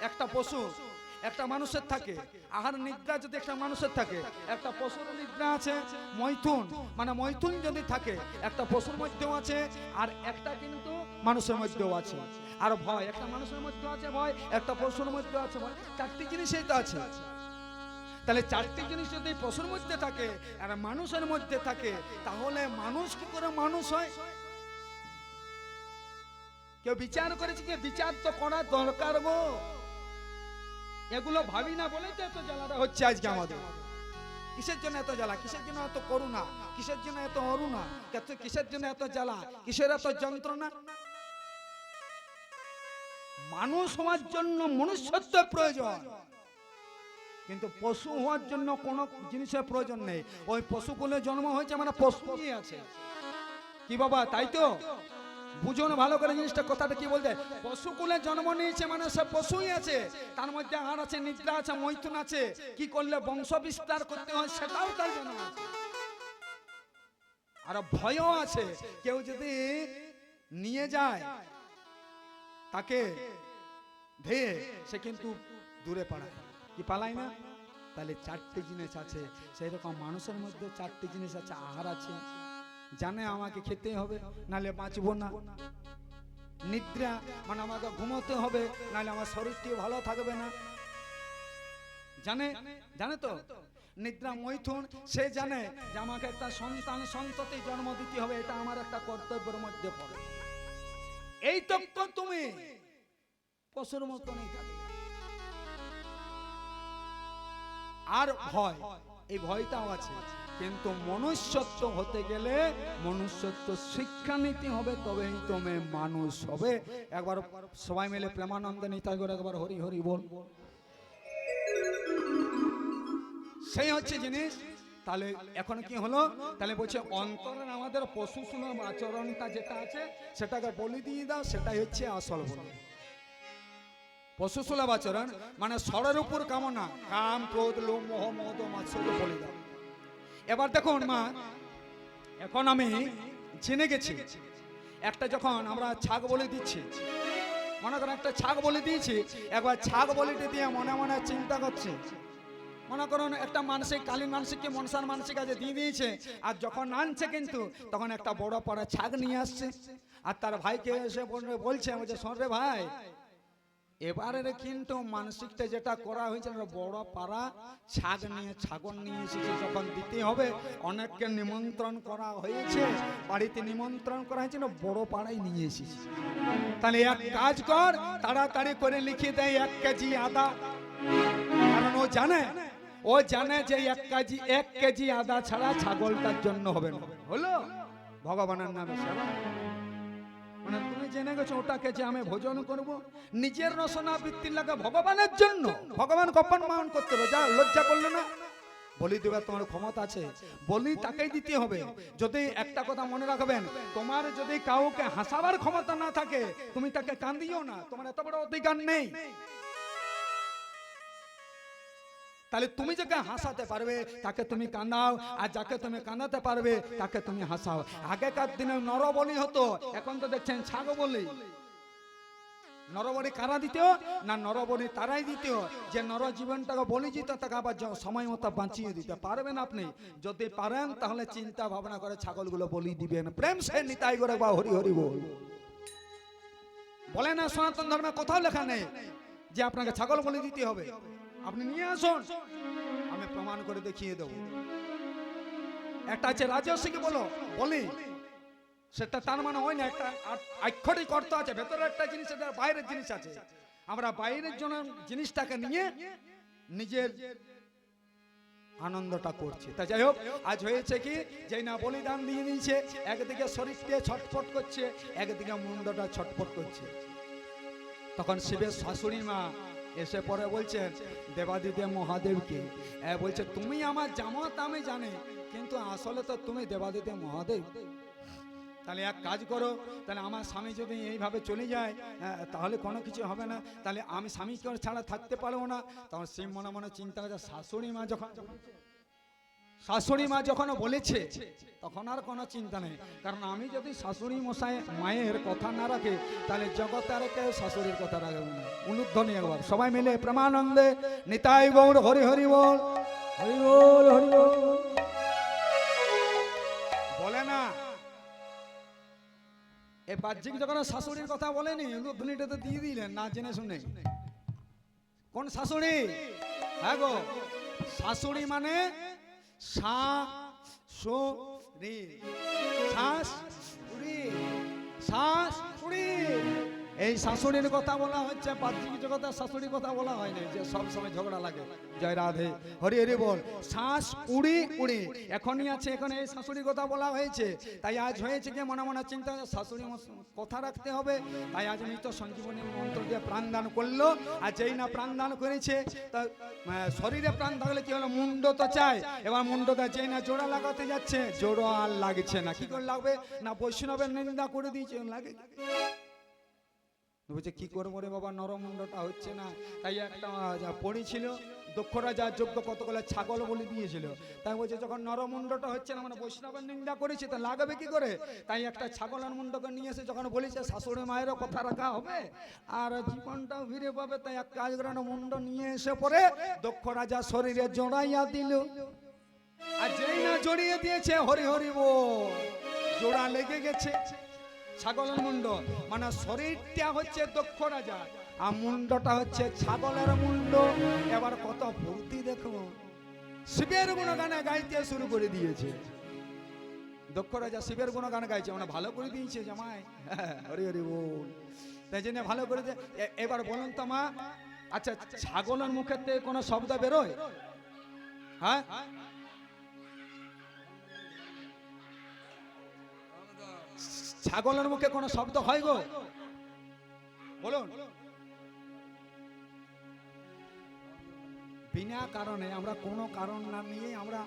একটা পশু, একটা মানুষের থাকে। আহার নিদ্রা যদি একটা মানুষের থাকে, একটা পশুর নিদ্রা আছে। মৈথুন মানে মৈথুন যদি থাকে, একটা পশুর মধ্যেও আছে, আর একটা কিন্তু মানুষের মধ্যেও আছে। আর ভয় একটা মানুষের মধ্যে আছে, ভয় একটা পশুর মধ্যে আছে, ভয়। চারটি জিনিসই তো আছে। তাহলে চারটি জিনিস যদি পশুর মধ্যে থাকে আর মানুষের মধ্যে থাকে, তাহলে মানুষ কি করে মানুষ হয়? কেউ বিচার করেছে কি? বিচার তো করার দরকার গো। এগুলো ভাবি না বলেই তো এত জ্বালাটা হচ্ছে আজকে আমাদের। কিসের জন্য এত জ্বালা? কিসের জন্য এত করুণা? কিসের জন্য এত অরুণা? কিসের জন্য এত জ্বালা? কিসের এত যন্ত্রণা? মানুষ হওয়ার জন্য মনুষ্যত্ব প্রয়োজন, কিন্তু পশু হওয়ার জন্য কোনো জিনিসের প্রয়োজন নেই। ওই পশুকুলে জন্ম হয়েছে মানে পশুই আছে। কি বাবা তাই তো? বুঝুন ভালো করে জিনিসটা, কথাটা কি বলতে। পশুকুলে জন্ম নিয়েছে মানে সে পশুই আছে, তার মধ্যে আহার আছে, নিদ্রা আছে, মৈথুন আছে। কি করলে বংশ বিস্তার করতে হয় সেটাও তার জন্য আছে। আর ভয়ও আছে, কেউ যদি নিয়ে যায় তাকে ধেয়ে, সে কিন্তু দূরে পালায়। কি পালায় না? তাহলে চারটি জিনিস আছে। সেই রকম মানুষের মধ্যে চারটি জিনিস আছে। আহার আছে, জানে আমাকে খেতে হবে নাহলে বাঁচবো না। নিদ্রা মানে আমাকে ঘুমোতে হবে নাহলে আমার শরীরটি ভালো থাকবে না। জানে তো? নিদ্রা মৈথুন, সে জানে যে আমাকে একটা সন্তান সন্ততি জন্ম দিতে হবে, এটা আমার একটা কর্তব্যের মধ্যে পড়ে। এই তত্ত্ব তুমি পশুর মতনই থাকবে। আর ভয়, এই ভয়টাও আছে, কিন্তু মনুষ্যত্ব হতে গেলে মনুষ্যত্ব শিক্ষা নিতে হবে, তবেই তুমি মানুষ হবে। একবার সবাই মিলে প্রেমানন্দ নিতাই করে একবার হরি হরি বল। সেই হচ্ছে জিনিস। তাহলে এখন কি হলো, তাহলে বলছে অন্তরের আমাদের পশু সুলভ আচরণটা যেটা আছে সেটাকে বলি দিয়ে দাও, সেটাই হচ্ছে আসল বলি। পশু সুলভ আচরণ মানে সরের উপর কামনা, কাম ক্রোধ লোভ মোহ মদ মাৎসর্য বলি দাও। এবার দেখুন মা, এখন আমি জেনে গেছি একটা, যখন আমরা ছাগ বলি দিচ্ছি, মনে করেন একটা ছাগ বলি দিয়েছি, একবার ছাগ বলিটি দিয়ে মনে মনে চিন্তা করছে, মনে করুন একটা মানসিক কালীন মানসিককে মনসার মানসিক কাজে দিয়ে দিয়েছে, আর যখন আনছে কিন্তু তখন একটা বড় পাড়া ছাগ নিয়ে আসছে, আর তার ভাইকে এসে বলছে শোন রে ভাই, এবারে কিন্তু মানসিকটা যেটা করা হয়েছে বড় পাড়া ছাগ নিয়ে ছাগল নিয়ে এসেছে, যখন দিতে হবে অনেককে নিমন্ত্রণ করা হয়েছে, বাড়িতে নিমন্ত্রণ করা হয়েছে, বড় পাড়ায় নিয়ে এসেছে। তাহলে এক কাজ কর, তাড়াতাড়ি করে লিখে দেয় 1 কেজি আদা, কারণ ও জানে যে 1 কেজি আদা ছাড়া ছাগলটার জন্য হবে না। হলো ভগবানের নামে সেবা, মানে তুমি জেনে গেছো ওটাকে যে আমি ভোজন করব, নিজের রসনা বৃত্তির লাগা ভগবানের জন্য। ভগবান কখন মান করতে হবে, যা লজ্জা করলে না, বলি দেবার তোমার ক্ষমতা আছে, বলি তাকেই দিতে হবে। যদি একটা কথা মনে রাখবেন, তোমার যদি কাউকে হাসাবার ক্ষমতা না থাকে তুমি তাকে কান্দিও না, তোমার এত বড় অধিকার নেই। তাহলে তুমি যাকে হাসাতে পারবে তাকে তুমি কান্দাও, আর যাকে তুমি কান্দাতে পারবে তাকে তুমি হাসাও। আগেকার দিনে নরবলি হতো, এখন তো দেখছেন ছাগ বলি। নরবলি কারা দিত না, নরবলি তারাই দিত যে নর জীবনটাকে বলি দিত, তাকে আবার সময় মতো বাঁচিয়ে দিতে পারবেন আপনি। যদি পারেন তাহলে চিন্তা ভাবনা করে ছাগলগুলো বলি দিবেন, প্রেম সে নিতাই করে বা হরি হরি বল। বলে না সনাতন ধর্মে কোথাও লেখা নেই যে আপনাকে ছাগল বলি দিতে হবে। আপনি নিয়ে আসুন, আমি প্রমাণ করে দেখিয়ে দেব। একটা আছে রাজস্বীকে বলি, সেটা তার মানে হয় না, একটা আক্ষরিক অর্থ আছে, ভেতরে একটা জিনিস, এটা বাইরের জিনিস আছে। আমরা বাইরের জন্য জিনিসটাকে নিয়ে নিজের আনন্দটা করছি। তা যাই হোক, আজ হয়েছে কি, যেই না বলিদান দিয়ে দিয়েছে, একদিকে শরীরটা ছটফট করছে, একদিকে মুন্ডটা ছটফট করছে। তখন শিবের শাশুড়ি মা এসে পরে বলছেন দেবাদিদেব মহাদেবকে, বলছে তুমি আমার জামাত আমি জানি, কিন্তু আসলে তো তুমি দেবাদিদেব মহাদেব। তাহলে এক কাজ করো, তাহলে আমার স্বামী যদি এইভাবে চলে যায় তাহলে কোনো কিছু হবে না, তাহলে আমি স্বামীকে ছাড়া থাকতে পারবো না। তখন শিব মনে মনে চিন্তা করছে, শাশুড়ি মা যখন বলেছে তখন আর কোনো চিন্তা নেই, কারণ আমি যদি শাশুড়ি মশাই মায়ের কথা না রাখে তাহলে জগতে আর কেউ শাশুড়ির কথা রাখবে না। উলুধ্বনি একবার সবাই মিলে প্রেমানন্দে নিতাই গৌর হরি হরি বল, হরি বল হরি বল। বলে না এ বাহ্যিক যখন শাশুড়ির কথা বলেনি, উলুধ্বনিটা তো দিয়ে দিলেন না জেনে শুনে। কোন শাশুড়ি? হ্যাঁ গো, শাশুড়ি মানে এই শাশুড়ির কথা বলা হচ্ছে, বাহ্যিক জগতের শাশুড়ির কথা বলা হয়নি যে সব সময় ঝগড়া লাগে। জয় রাধে হরি হরি বল। শ্বাস উড়ি এখনই আছে, এখানে এই শাশুড়ির কথা বলা হয়েছে। তাই আজ হয়েছে কি, মনে মনে চিন্তা শাশুড়ি কথা রাখতে হবে। তাই আজ মৃত সঞ্জীবনী মন্ত্র দিয়ে প্রাণদান করলো, আর যেই না প্রাণদান করেছে তা শরীরে প্রাণ থাকলে কি হলো, মুন্ড তো চাই। এবার মুন্ডটা যেই না জোড়া লাগাতে যাচ্ছে, জোড়া আর লাগছে না। কি করে লাগবে না, বৈষ্ণবের নিন্দা করে দিয়েছে, লাগে। বলছে কি করবো রে বাবা, নরমুন্ডটা হচ্ছে না। তাই একটা পড়েছিল, দক্ষ রাজা যোগ্য কতগুলো ছাগল বলি দিয়েছিল। তাই বলছে যখন নরমুন্ডটা হচ্ছে না, মানে বৈষ্ণবের নিন্দা করেছে, তা লাগাবে কি করে? তাই একটা ছাগলের মুন্ডকে নিয়ে এসে যখন বলেছে শাশুড়ি মায়েরও কথা রাখা হবে আর জীবনটাও ফিরে পাবে, তাই এক কাজ করে মুন্ড নিয়ে এসে পরে দক্ষ রাজা শরীরে জড়াইয়া দিল। আর যেই না জড়িয়ে দিয়েছে, হরি হরি বল, জোড়া লেগে গেছে। ছাগলের মুন্ড মানে শরীরটা হচ্ছে দক্ষ রাজা, আর মুন্ডটা হচ্ছে ছাগলের মুন্ড। এবার কত ভক্তি দেখো, শিবের গুণগানে গাইতে শুরু করে দিয়েছে। দক্ষ রাজা শিবের গুণগান গাইছে, মানে ভালো করে দিয়েছে জামাই। হরি হরি বল। তাই জন্য ভালো করে এবার বলুন তো মা, আচ্ছা ছাগলের মুখেতে কোনো শব্দ বেরোয়? হ্যাঁ, ছাগলের মুখে কোনো শব্দ হয় গো? বলুন। বিনা কারণে আমরা কোনো কারণ না নিয়ে আমরা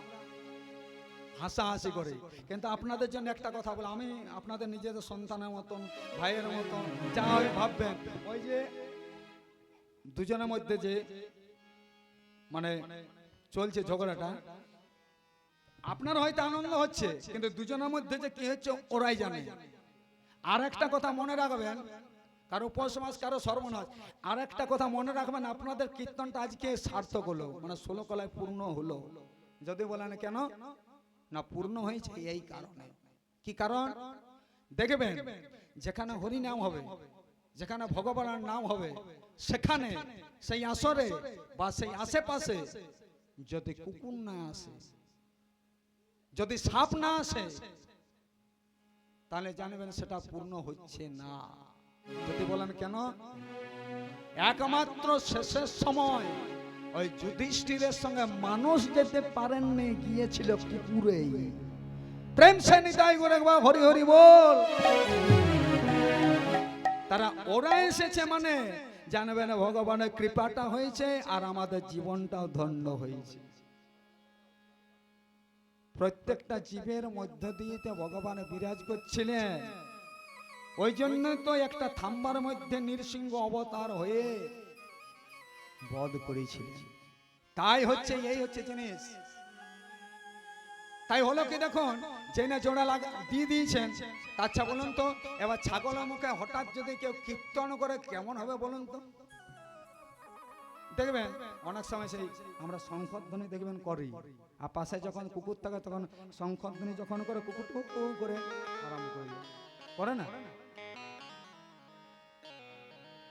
হাসাহাসি করি। কিন্তু আপনাদের জন্য একটা কথা বলে, আমি আপনাদের নিজেদের সন্তানের মতন, ভাইয়ের মতন যা হয় ভাববেন। ওই যে দুজনের মধ্যে যে মানে চলছে ঝগড়াটা, আপনার হয়তো আনন্দ হচ্ছে, কিন্তু দুজনের মধ্যে যে কি হচ্ছে ওরাই জানে। আর একটা কথা মনে রাখবেন, কারো পৌষমাস কারো সর্বনাশ। আর একটা কথা মনে রাখবেন, আপনাদের কীর্তনটা আজকে সার্থক হলো, মানে 16 কলায় পূর্ণ হলো। যদি বলেন কেন না পূর্ণ হয়েছে, এই কারণে। কি কারণ? দেখবেন যেখানে হরি নাম হবে, যেখানে ভগবানের নাম হবে, সেখানে সেই আসরে বা সেই আশেপাশে যদি কুকুর না আসে, যদি সাপ না আসে, তাহলে জানবেন সেটা পূর্ণ হচ্ছে না। যদি বলেন কেন? একমাত্র শেষের সময় ওই যুধিষ্ঠিরের সঙ্গে মানুষ যেতে পারেননি, গিয়েছিল কুকুরে। প্রেম সে নিতাই করে একবার হরি হরি বল। তারা ওরা এসেছে মানে জানবেন ভগবানের কৃপাটা হয়েছে আর আমাদের জীবনটাও ধন্য হয়েছে। প্রত্যেকটা জীবের মধ্য দিয়ে ভগবান বিরাজ করছিলেন। ওই জন্য তো একটা থাম্বার মধ্যে নৃসিংহ অবতার হয়ে বধ করেছিলেন। তাই হচ্ছে, এই হচ্ছে জিনিস। তাই হলো কি দেখুন, জেনে জোড়া দিয়ে দিয়েছেন। আচ্ছা বলুন তো, এবার ছাগলের মুখে হঠাৎ যদি কেউ কীর্তন করে কেমন হবে বলুন তো? দেখবেন অনেক সময় সেই আমরা শঙ্খধ্বনি দেখবেন করি, আর পাশে যখন কুকুর থাকে তখন শঙ্খধ্বনি যখন করে কুকুর করে আরাম করে না।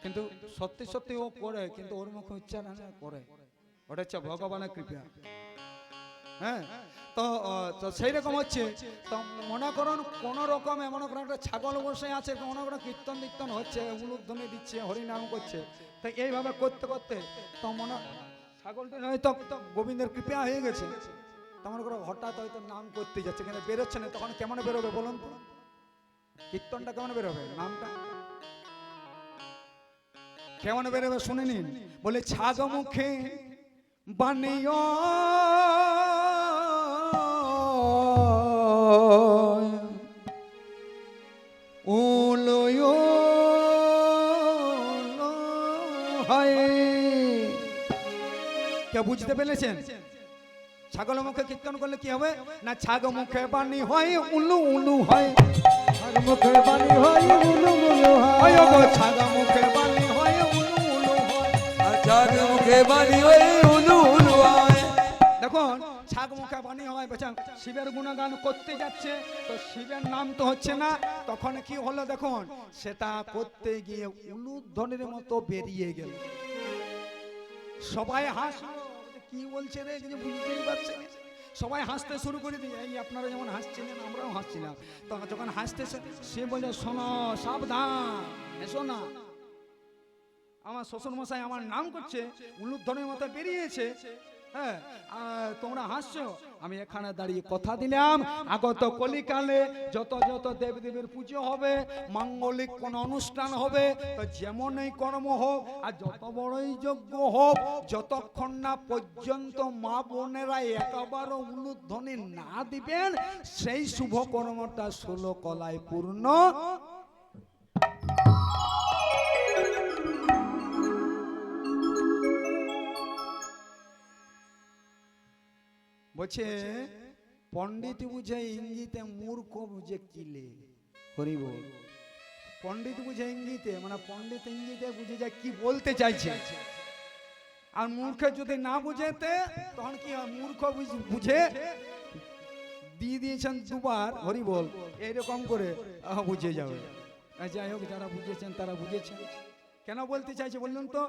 কিন্তু সত্যি সত্যি ও করে, কিন্তু ওর মুখে উচ্চারণ করে। ওটা হচ্ছে ভগবানের কৃপা। হ্যাঁ, তো সেই রকম হচ্ছে। তো মনে করুন কোন রকম এমন কোনো একটা ছাগল বসে আছে, কোনো কোনো কীর্তন দীর্তন হচ্ছে, উলুধ্বনি দিচ্ছে, হরিনাম করছে। তো এইভাবে করতে করতে তো মনে ছাগলটা হয়তো গোবিন্দের কৃপা হয়ে গেছে, তেমন করে হঠাৎ হয়তো নাম করতে যাচ্ছে, কিন্তু বেরোচ্ছে না। তখন কেমন বেরোবে বলুন তো? কীর্তনটা কেমন বেরোবে? নামটা কেমন বেরোবে শুনে নিন। বলে ছাগ মুখে বানিও কে বুঝতে পেরেছেন? ছাগল মুখে কীর্তন করলে কি হবে না, ছাগ মুখে বাণী হয় উলু উলু হয়, মুখে বাণী হয় উলু উলু হয়, ছাগ মুখে বাণী হয় উলু উলু হয়, আর ছাগ মুখে বাণী হয় উলু উলু হয়। দেখুন ছাগ মুখে বাণী হয়, বেচান শিবের গুণগান করতে যাচ্ছে, তো শিবের নাম তো হচ্ছে না। তখন কি হলো দেখুন, সেটা করতে গিয়ে উলুধ্বনির মতো বেরিয়ে গেল। সবাই হাসলো, কি বলছে রে কিছু বুঝতেই পারছে না। সবাই হাসতে শুরু করে দিয়ে, এই আপনারা যেমন হাসছিলেন আমরাও হাসছিলাম। তখন যখন হাসতেছে সে বলে, শোনো সাবধান, এসো না, আমার শ্বশুর মশাই আমার নাম করছে, উলুধ্বনির মতো বেরিয়েছে। হ্যাঁ, তোমরা হাসছো, আমি এখানে দাঁড়িয়ে কথা দিলাম, আগত কলিকালে যত যত দেবদেবীর পুজো হবে, মাঙ্গলিক কোন অনুষ্ঠান হবে, তো যেমনই কর্ম হোক আর যত বড়ই যজ্ঞ হোক, যতক্ষণ না পর্যন্ত মা বোনেরা একেবারে উলুধ্বনি না দিবেন, সেই শুভ কর্মটা 16 কলায় পূর্ণ। বলছে পণ্ডিত বুঝে ইঙ্গিতে, মূর্খ বুঝে কিলে। হরি বল। পণ্ডিত বুঝে ইঙ্গিতে, মানে পণ্ডিত ইঙ্গিতে বুঝে যায় কি বলতে চাইছে, আর মূর্খ যদি না বুঝেতে তখন কি মূর্খ বুঝে দিয়ে দিয়েছেন দুবার। হরি বল। এইরকম করে বুঝে যাবে। যাই হোক, যারা বুঝেছেন তারা বুঝেছেন। কেন বলতে চাইছে বললেন তো?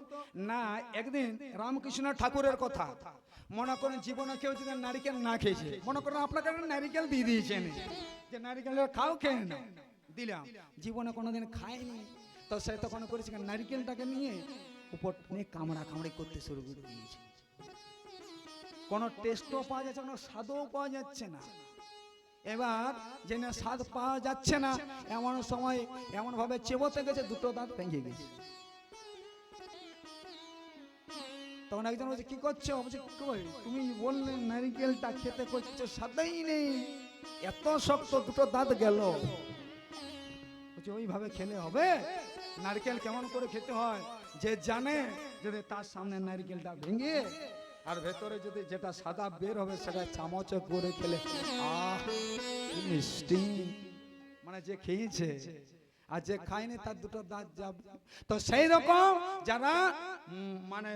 না, একদিন রামকৃষ্ণ ঠাকুরের কথা মনে করেন, জীবনে কেউ যদি নারিকেল না খেয়েছে, মনে করেন আপনাকে একটা নারিকেল দিয়ে দিয়েছেন, যে নারিকেলের খাও, খেয়ে না দিলাম, জীবনে কোনোদিন খায়নি, তো সে তখন করেছে নারিকেলটাকে নিয়ে উপর নিয়ে কামড়া কামড়ি করতে শুরু করে দিয়েছে। কোনো টেস্টও পাওয়া যাচ্ছে, কোনো স্বাদও পাওয়া যাচ্ছে না। এবার যে না স্বাদ পাওয়া যাচ্ছে না, এমন সময় এমন ভাবে চেবোতে গেছে, দুটো দাঁত ভেঙে গেছে। তখন একজন বলছে কি করছো? বলছে কই তুমি বললে নারিকেলটা খেতে করছো, স্বাদই নেই, এত শক্ত, দুটো দাঁত গেল। বলছে ওইভাবে খেলে হবে? নারকেল কেমন করে খেতে হয় যে জানে, যদি তার সামনে নারকেলটা ভেঙে আর ভেতরে যদি যেটা সাদা বের হবে সেটা চামচে করে খেলে আহ কি মিষ্টি, মানে যে খেয়েছে। আর যে খায়নি তার দুটো দাঁত যাবে। তো সেই রকম যারা মানে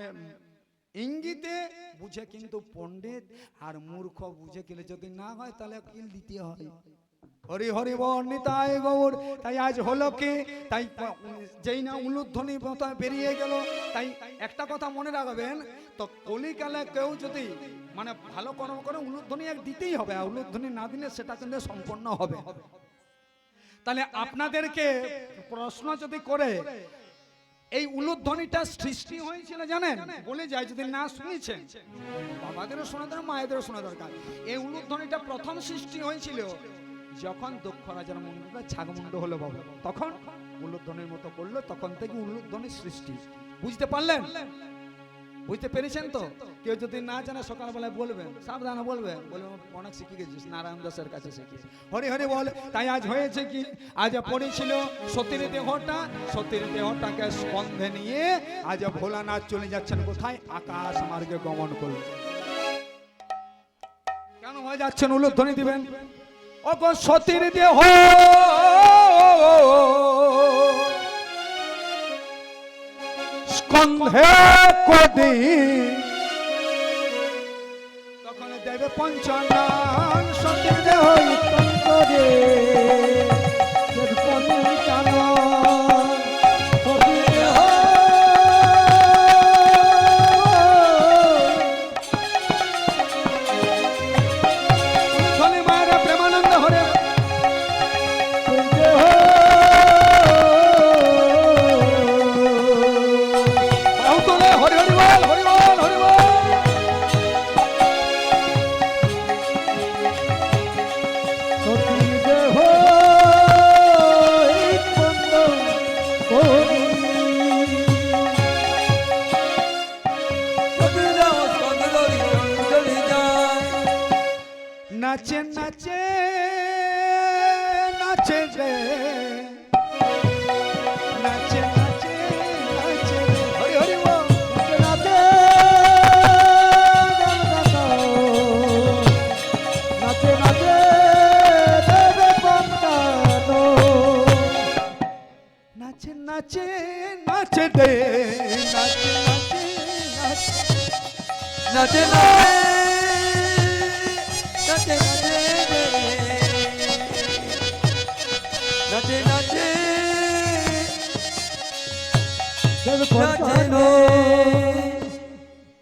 ইঙ্গিতে বুঝে কিন্তু পণ্ডিত, আর মূর্খ বুঝে গেলে যদি না হয় তাহলে কিল দিতে হয়। হরি হরি বল নিতাই গৌর। তাই আজ হলো কি, তাই যেই না উলুধ্বনি বেরিয়ে গেল, তাই একটা কথা মনে রাখবেন, তো কলিকালে কেউ যদি মানে ভালো কর্ম করে উলুধ্বনি এক দিতেই হবে, আর উলুধ্বনি না দিলে সেটা কিন্তু সম্পন্ন হবে। তাহলে আপনাদেরকে প্রশ্ন যদি করে এই উলুধ্বনিটা সৃষ্টি হয়েছিল জানেন, বলে যায় যদি না শুনেছেন, বাবাদেরও শোনা দরকার, মায়েদেরও শোনা দরকার। এই উলুধ্বনিটা প্রথম সৃষ্টি হয়েছিল যখন দক্ষ রাজার মুন্ডটা ছাগমুন্ড হলো বাবা, তখন উলুধ্বনির মতো করলো, তখন থেকে উলুধ্বনির সৃষ্টি। বুঝতে পারলেন? বুঝতে পেরেছেন তো? কেউ যদি না জানে সকালবেলায় বলবেন, সাবধানে বলবেন, বলবেন অনেক শিখে গেছিস, নারায়ণ দাসের কাছে শিখিস। হরি হরি বল। তাই আজ হয়েছে কি, আজ পড়েছিল সতীর দেহটা, সতীর দেহটাকে স্কন্ধে নিয়ে আজ ভোলানাথ চলে যাচ্ছেন কোথায়? আকাশ মার্গে গমন করল। কেন হয়ে যাচ্ছেন? উলুধ্বনি দিবেন। ও গো সতীর দেহ স্কন্ধে কদি, তখন দেবে পঞ্চানন, সতীর দেহ স্কন্ধে পঞ্চানন, সতীর দেহ মায়েরা প্রেমানন্দ হরে নাচে নাচে নাচে রে, নাচে নাচে নাচে রে, হরি হরি বল। নাচে নাচে নাচে দেবে পঞ্চানন, নাচে নাচে নাচে রে, নাচে নাচে নাচে, নাচে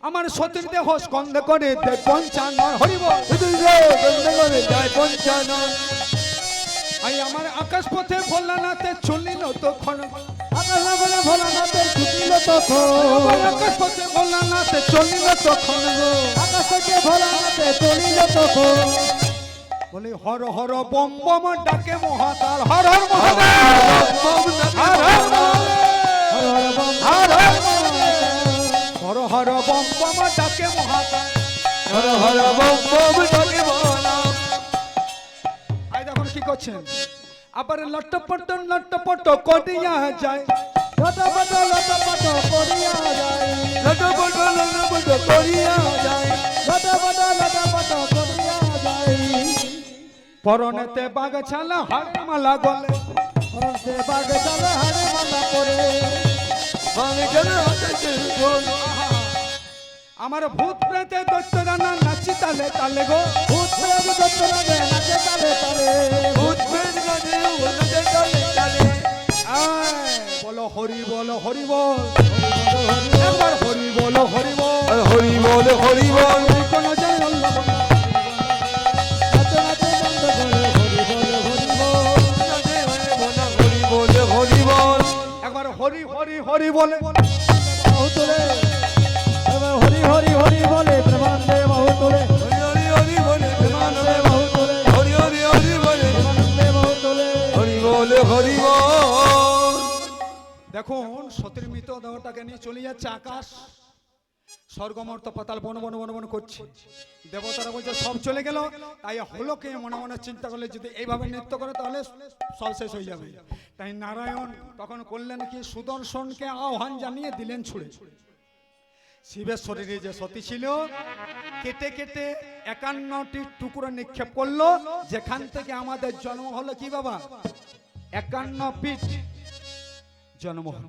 আমার সতীর দেহ স্কন্ধে করে দেয় পঞ্চানন, হরি বল। আমার আকাশ পথে ভোলানাথে চলিল তখন, ভোলানাথে চলিল তখন, আকাশ পথে ভোলানাথে চলিল তখন, আকাশ থেকে ভোলানাথে চলিল তখন, বলে হর হর বম বম ডাকে মহাকাল, হর হর মহাকাল, হর হর হর হর বম বম ডাকে মহাকাল, হর হর বম বম ডাকে মহাকাল। আই দেখুন কি করছেন, আবার লটপট লটপট করিয়া যায়, লটপট লটপট করিয়া যায়, লটপট লটপট করিয়া যায়, লটপট লটপট করিয়া যায়, পরনেতে বাগ ছালা হাড় মালা গলে, পরনেতে বাগ ছালা হাড় মালা করে, আমার ভূত প্রেতে দৈত্যরানা নাচি তালে তালে গো, ভূত প্রেতে দৈত্যরানা নাচে তালে তালে, ভূত প্রেতে নাচে তালে তালে, বলো হরি বল হরি বল একবার হরি বল হরি বল হরি বল হরি বল কোন জয় আল্লাহ বল নাচো নাচো বন্ধ করে হরি বল হরি বল হরি বল হরি বল একবার হরি হরি হরি বলে বাহু তোলে এবার হরি হরি হরি বলে প্রেমানন্দে বাহু তোলে হরি হরি বলে প্রেমানন্দে বাহু তোলে হরি হরি হরি বলে প্রেমানন্দে বাহু তোলে হরি বল হরি বল। দেখুন সতীর মৃতদেহটাকে নিয়ে চলে যাচ্ছে আকাশ, স্বর্গমর্ত পাতাল বন বন বন বন করছে। দেবতারা বলছে সব চলে গেল, তাই হলোকে মনে মনে চিন্তা করলে যদি এইভাবে নৃত্য করে তাহলে সব শেষ হয়ে যাবে। তাই নারায়ণ তখন করলেন কি, সুদর্শনকে আহ্বান জানিয়ে দিলেন ছুড়ে। শিবের শরীরে যে সতী ছিল কেটে কেটে 51টি টুকরো নিক্ষেপ করলো, যেখান থেকে আমাদের জন্ম হলো কি বাবা, 51 পিঠ জন্ম হলো।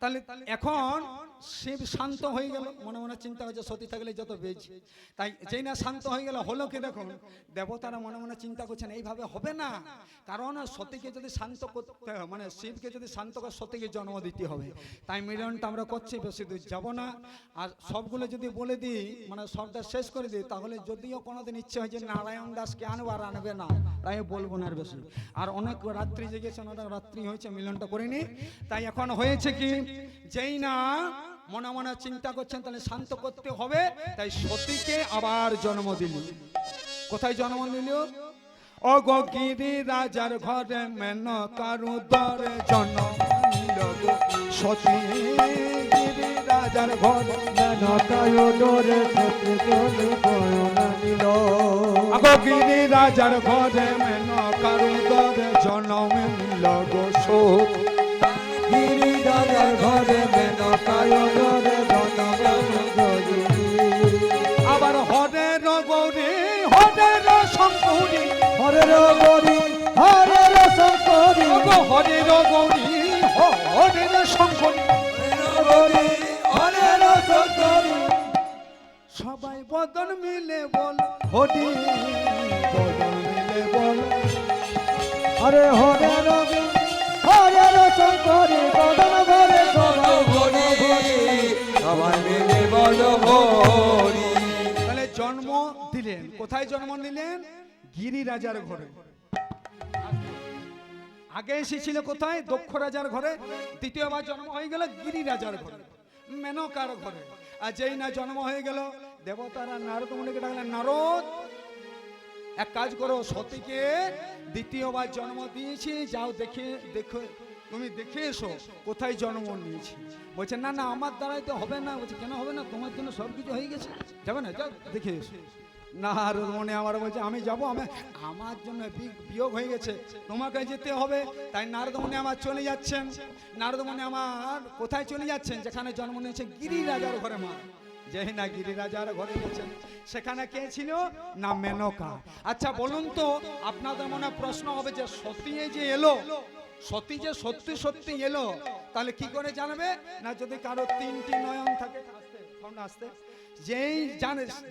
তাহলে এখন শিব শান্ত হয়ে গেল, মনে মনে চিন্তা হচ্ছে সতী থাকলে যত বেজি, তাই যেই না শান্ত হয়ে গেল হলো কি, দেখুন দেবতারা মনে মনে চিন্তা করছেন এইভাবে হবে না, কারণ সতীকে যদি শান্ত করতে মানে শিবকে যদি শান্ত করে সতীকে জন্ম দিতে হবে। তাই মিলনটা আমরা করছি, বেশি দূর যাবো না। আর সবগুলো যদি বলে দিই মানে সবটা শেষ করে দিই, তাহলে যদিও কোনোদিন ইচ্ছে হয় যে নারায়ণ দাসকে আনবো আর আনবে না, তাই বলবো না আর বেশি। আর অনেক রাত্রি জেগেছে, অনেক রাত্রি হয়েছে, মিলনটা করিনি। তাই এখন হয়েছে কি, যেই না মনে মনে চিন্তা করছেন তাহলে শান্ত করতে হবে, তাই সতীকে আবার জন্ম দিল। কোথায় জন্ম দিল? ও গো গিরি রাজার ঘরে মেনকার উদরে জন্ম নিল গো সতী, গিরি রাজার ঘরে নকায় ডোরে সত্যি চলে গয়না নিল গো গিরি রাজার ঘরে মেনকার উদরে জন্ম নিল গো সতী, গিরি রাজার ঘরে মেনকায় ডোরে জনগণী আবার হরের গৌরী হরের শঙ্করী, হরের গৌরী হরের শঙ্করী হরের গৌরী হরের শঙ্করী, গৌরী হরের শঙ্করী সবাই বদন মিলে বল হরি, বদন মিলে বল হরে হরের হরের শঙ্করী বদন ভরে সবাই হরি সবাই মিলে বল হরি। তাহলে জন্ম দিলেন, কোথায় জন্ম দিলেন? গিরি রাজার ঘরে। আগে এসেছিল কোথায়? দক্ষ রাজার ঘরে। দ্বিতীয়বার জন্ম হয়ে গেল গিরি রাজার ঘরে, মেনকার ঘরে। আর যেই না জন্ম হয়ে গেল, দেবতারা নারদ মুনিকে ডাকলেন, নারদ এক কাজ করো, সতীকে দ্বিতীয়বার জন্ম দিয়েছি, যাও দেখে দেখো, তুমি দেখে এসো কোথায় জন্ম নিয়েছি। বলছে না না আমার দ্বারাই তো হবে না। বলছে কেন হবে না? তোমার জন্য সব কিছু হয়ে গেছে, যাবে না, যাও দেখে এসো। নারদ মুনি আমার বলছে আমি যাবো, আমার জন্য বিয়োগ হয়ে গেছে, তোমাকে যেতে হবে। তাই নারদ মুনি আমার চলে যাচ্ছেন। নারদ মুনি আমার কোথায় চলে যাচ্ছেন? যেখানে জন্ম নিয়েছে গিরি রাজার ঘরে। মা যেই না গিরি রাজার ঘরে গেছেন, সেখানে কে ছিল না মেনকা। আচ্ছা বলুন তো, আপনাদের মনে প্রশ্ন হবে যে সতী যে এলো, সতী যে সত্যি সত্যি এলো, তাহলে কি করে জানবে? না যদি কারো 3টি নয়ন থাকে, আসতে যেই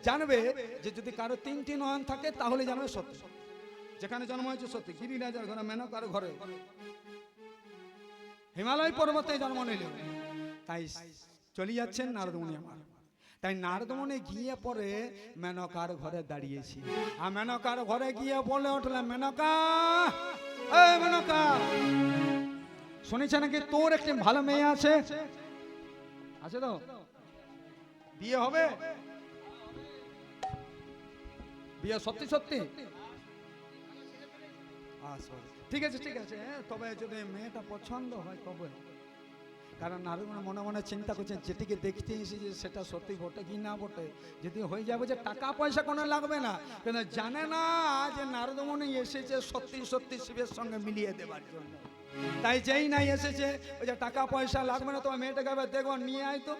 জানবে যে যদি কারো 3টি নয়ন থাকে তাহলে জানবে সত্যি। যেখানে জন্ম হয়েছে সত্যি গিরি রাজার ঘরে, মেনকার ঘরে, হিমালয় পর্বতে জন্ম নিল। তাই চলে যাচ্ছেন নারদ মুনি আমার। তাই নারদ মুনি গিয়ে পরে মেনকার ঘরে দাঁড়িয়েছি। আর মেনকার ঘরে গিয়ে বলে উঠলাম, মেনকা এই মেনকা, শুনেছে নাকি তোর একটি ভালো মেয়ে আছে? আছে তো? বিয়ে হবে? বিয়ে সত্যি সত্যি? ঠিক আছে ঠিক আছে, তবে যদি মেয়েটা পছন্দ হয় কবে? কারণ নারদ মনে মনে চিন্তা করছেন যেটিকে দেখতে এসেছে সেটা সত্যি বটে কি না বটে। যদি হয়ে যাবে যে টাকা পয়সা কোনো লাগবে না, কিন্তু জানে না যে নারদ মুনি এসেছে সত্যি সত্যি শিবের সঙ্গে মিলিয়ে দেবার জন্য। তাই যেই নাই এসেছে ওই যে টাকা পয়সা লাগবে না, তোমার মেয়েটাকে আবার দেখো নিয়ে আয় তো।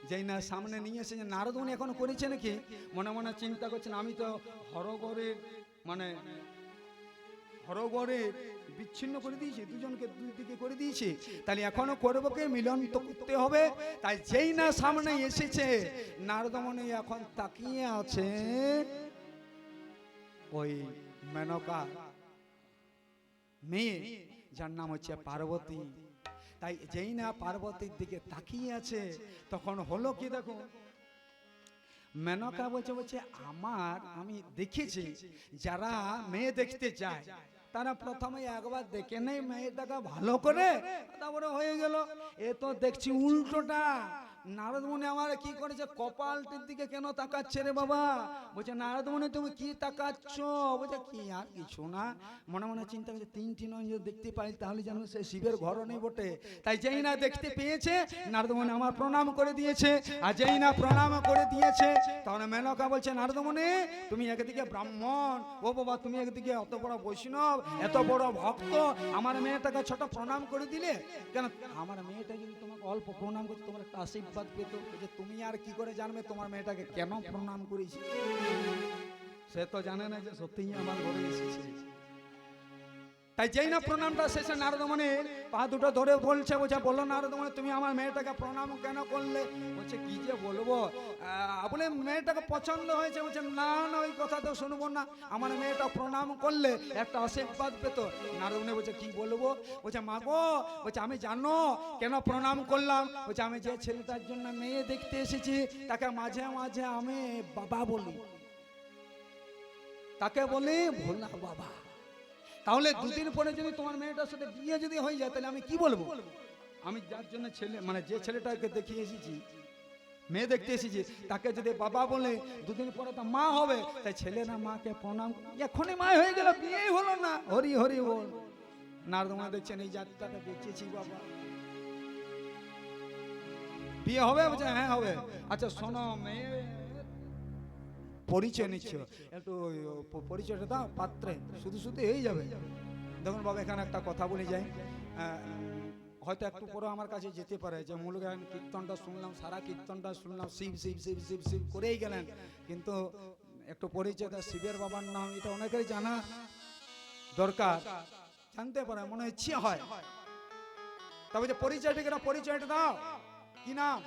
যেই না সামনে নিয়ে এসেছে, নারদ মুনি এখন করেছে নাকি মনে মনে চিন্তা করছেন, আমি তো হরগড়ের মানে হরগড়ের বিচ্ছিন্ন করে দিয়েছি, দুজনকে দুই দিকে করে দিয়েছি, তাহলে এখনো করবো কে? মিলন তো করতে হবে। তাই যেই না সামনে এসেছে, নারদ মুনি এখন তাকিয়ে আছে ওই মেনকা মেয়ে, যার নাম হচ্ছে পার্বতী। তাই যেই না পার্বতীর দিকে তাকিয়ে আছে তখন হলো কি দেখো, মেনকা বলছে আমি দেখেছি যারা মেয়ে দেখতে যায় তারা প্রথমে একবার দেখে নেই মেয়েটাকে ভালো করে, তারপরে হয়ে গেল। এ তো দেখছি উল্টোটা। নারদ মুনি আমার কি করেছে, কপালটির দিকে কেন তাকাচ্ছে রে বাবা? বলছে নারদ মুনি তুমি কি তাকাচ্ছ? বলছে কি আর কিছু না, মনে মনে চিন্তা করছে তিনটি নয় যদি দেখতে পাই তাহলে যেন সে শিবের ঘর নেই বটে। তাই যেই না দেখতে পেয়েছে নারদ মুনি আমার প্রণাম করে দিয়েছে, আর যেই না প্রণাম করে দিয়েছে তখন মেনকা বলছে নারদ মুনি তুমি একদিকে ব্রাহ্মণ, ও বাবা তুমি একদিকে অত বড় বৈষ্ণব, এত বড় ভক্ত, আমার মেয়েটাকে ছোট প্রণাম করে দিলে কেন? আমার মেয়েটা যদি তোমাকে অল্প প্রণাম করতে তোমার একটা আশীর্বাদ পেত, যে তুমি আর কি করে জানবে তোমার মেয়েটাকে কেন প্রণাম করেছি? সে তো জানে না যে সত্যিই আমার ঘরে এসেছে। তাই যেই না প্রণামটা শেষে নারদ মুনি পা দুটো ধরে বলছে বললো নারদ মুনি তুমি আমার মেয়েটাকে প্রণাম কেন করলে? বলছে কি যে বলবো, বলে মেয়েটাকে পছন্দ হয়েছে। বলছে না না ওই কথা তো শুনবো না, আমার মেয়েটা প্রণাম করলে একটা আশীর্বাদ পেত। নারদ মুনি বলছে কি বলবো? বলছে মা গো, বলছে আমি জানো কেন প্রণাম করলাম? বলছে আমি যে ছেলেটার জন্য মেয়ে দেখতে এসেছি তাকে মাঝে মাঝে আমি বাবা বলি, তাকে বলি ভোলা বাবা। তাহলে দুদিন পরে যদি তোমার মেয়েটার সাথে বিয়ে যদি হয়ে যায় তাহলে আমি কি বলবো? আমি যার জন্য ছেলে মানে যে ছেলেটাকে দেখিয়ে এসেছি মেয়ে দেখতে এসেছি তাকে যদি বাবা বলে দুদিন পরে তো মা হবে, তাই ছেলেরা মাকে প্রণাম, এখনই মা হয়ে গেল বিয়েই হলো না। হরি হরি বল। নারদ মুনি দেখছেন এই যাত্রাটা বেঁচেছি বাবা, বিয়ে হবে? বলছে হ্যাঁ হবে। আচ্ছা শোনো মেয়ে পরিচয় নিচ্ছ, একটু পরিচয়টা দাও পাত্রে, শুধু শুধু এই যাবে। দেখুন বাবা এখানে একটা কথা বলে যাই, হয়তো একটু পরে আমার কাছে যেতে পারে যে মূল গান কীর্তনটা শুনলাম, সারা কীর্তনটা শুনলাম শিব শিব শিব শিব শিব করেই গেলেন, কিন্তু একটু পরিচয়টা শিবের বাবার নাম এটা অনেকেরই জানা দরকার, জানতে পারে মনে ইচ্ছে হয়। তবে যে পরিচয়টা দাও, কি নাম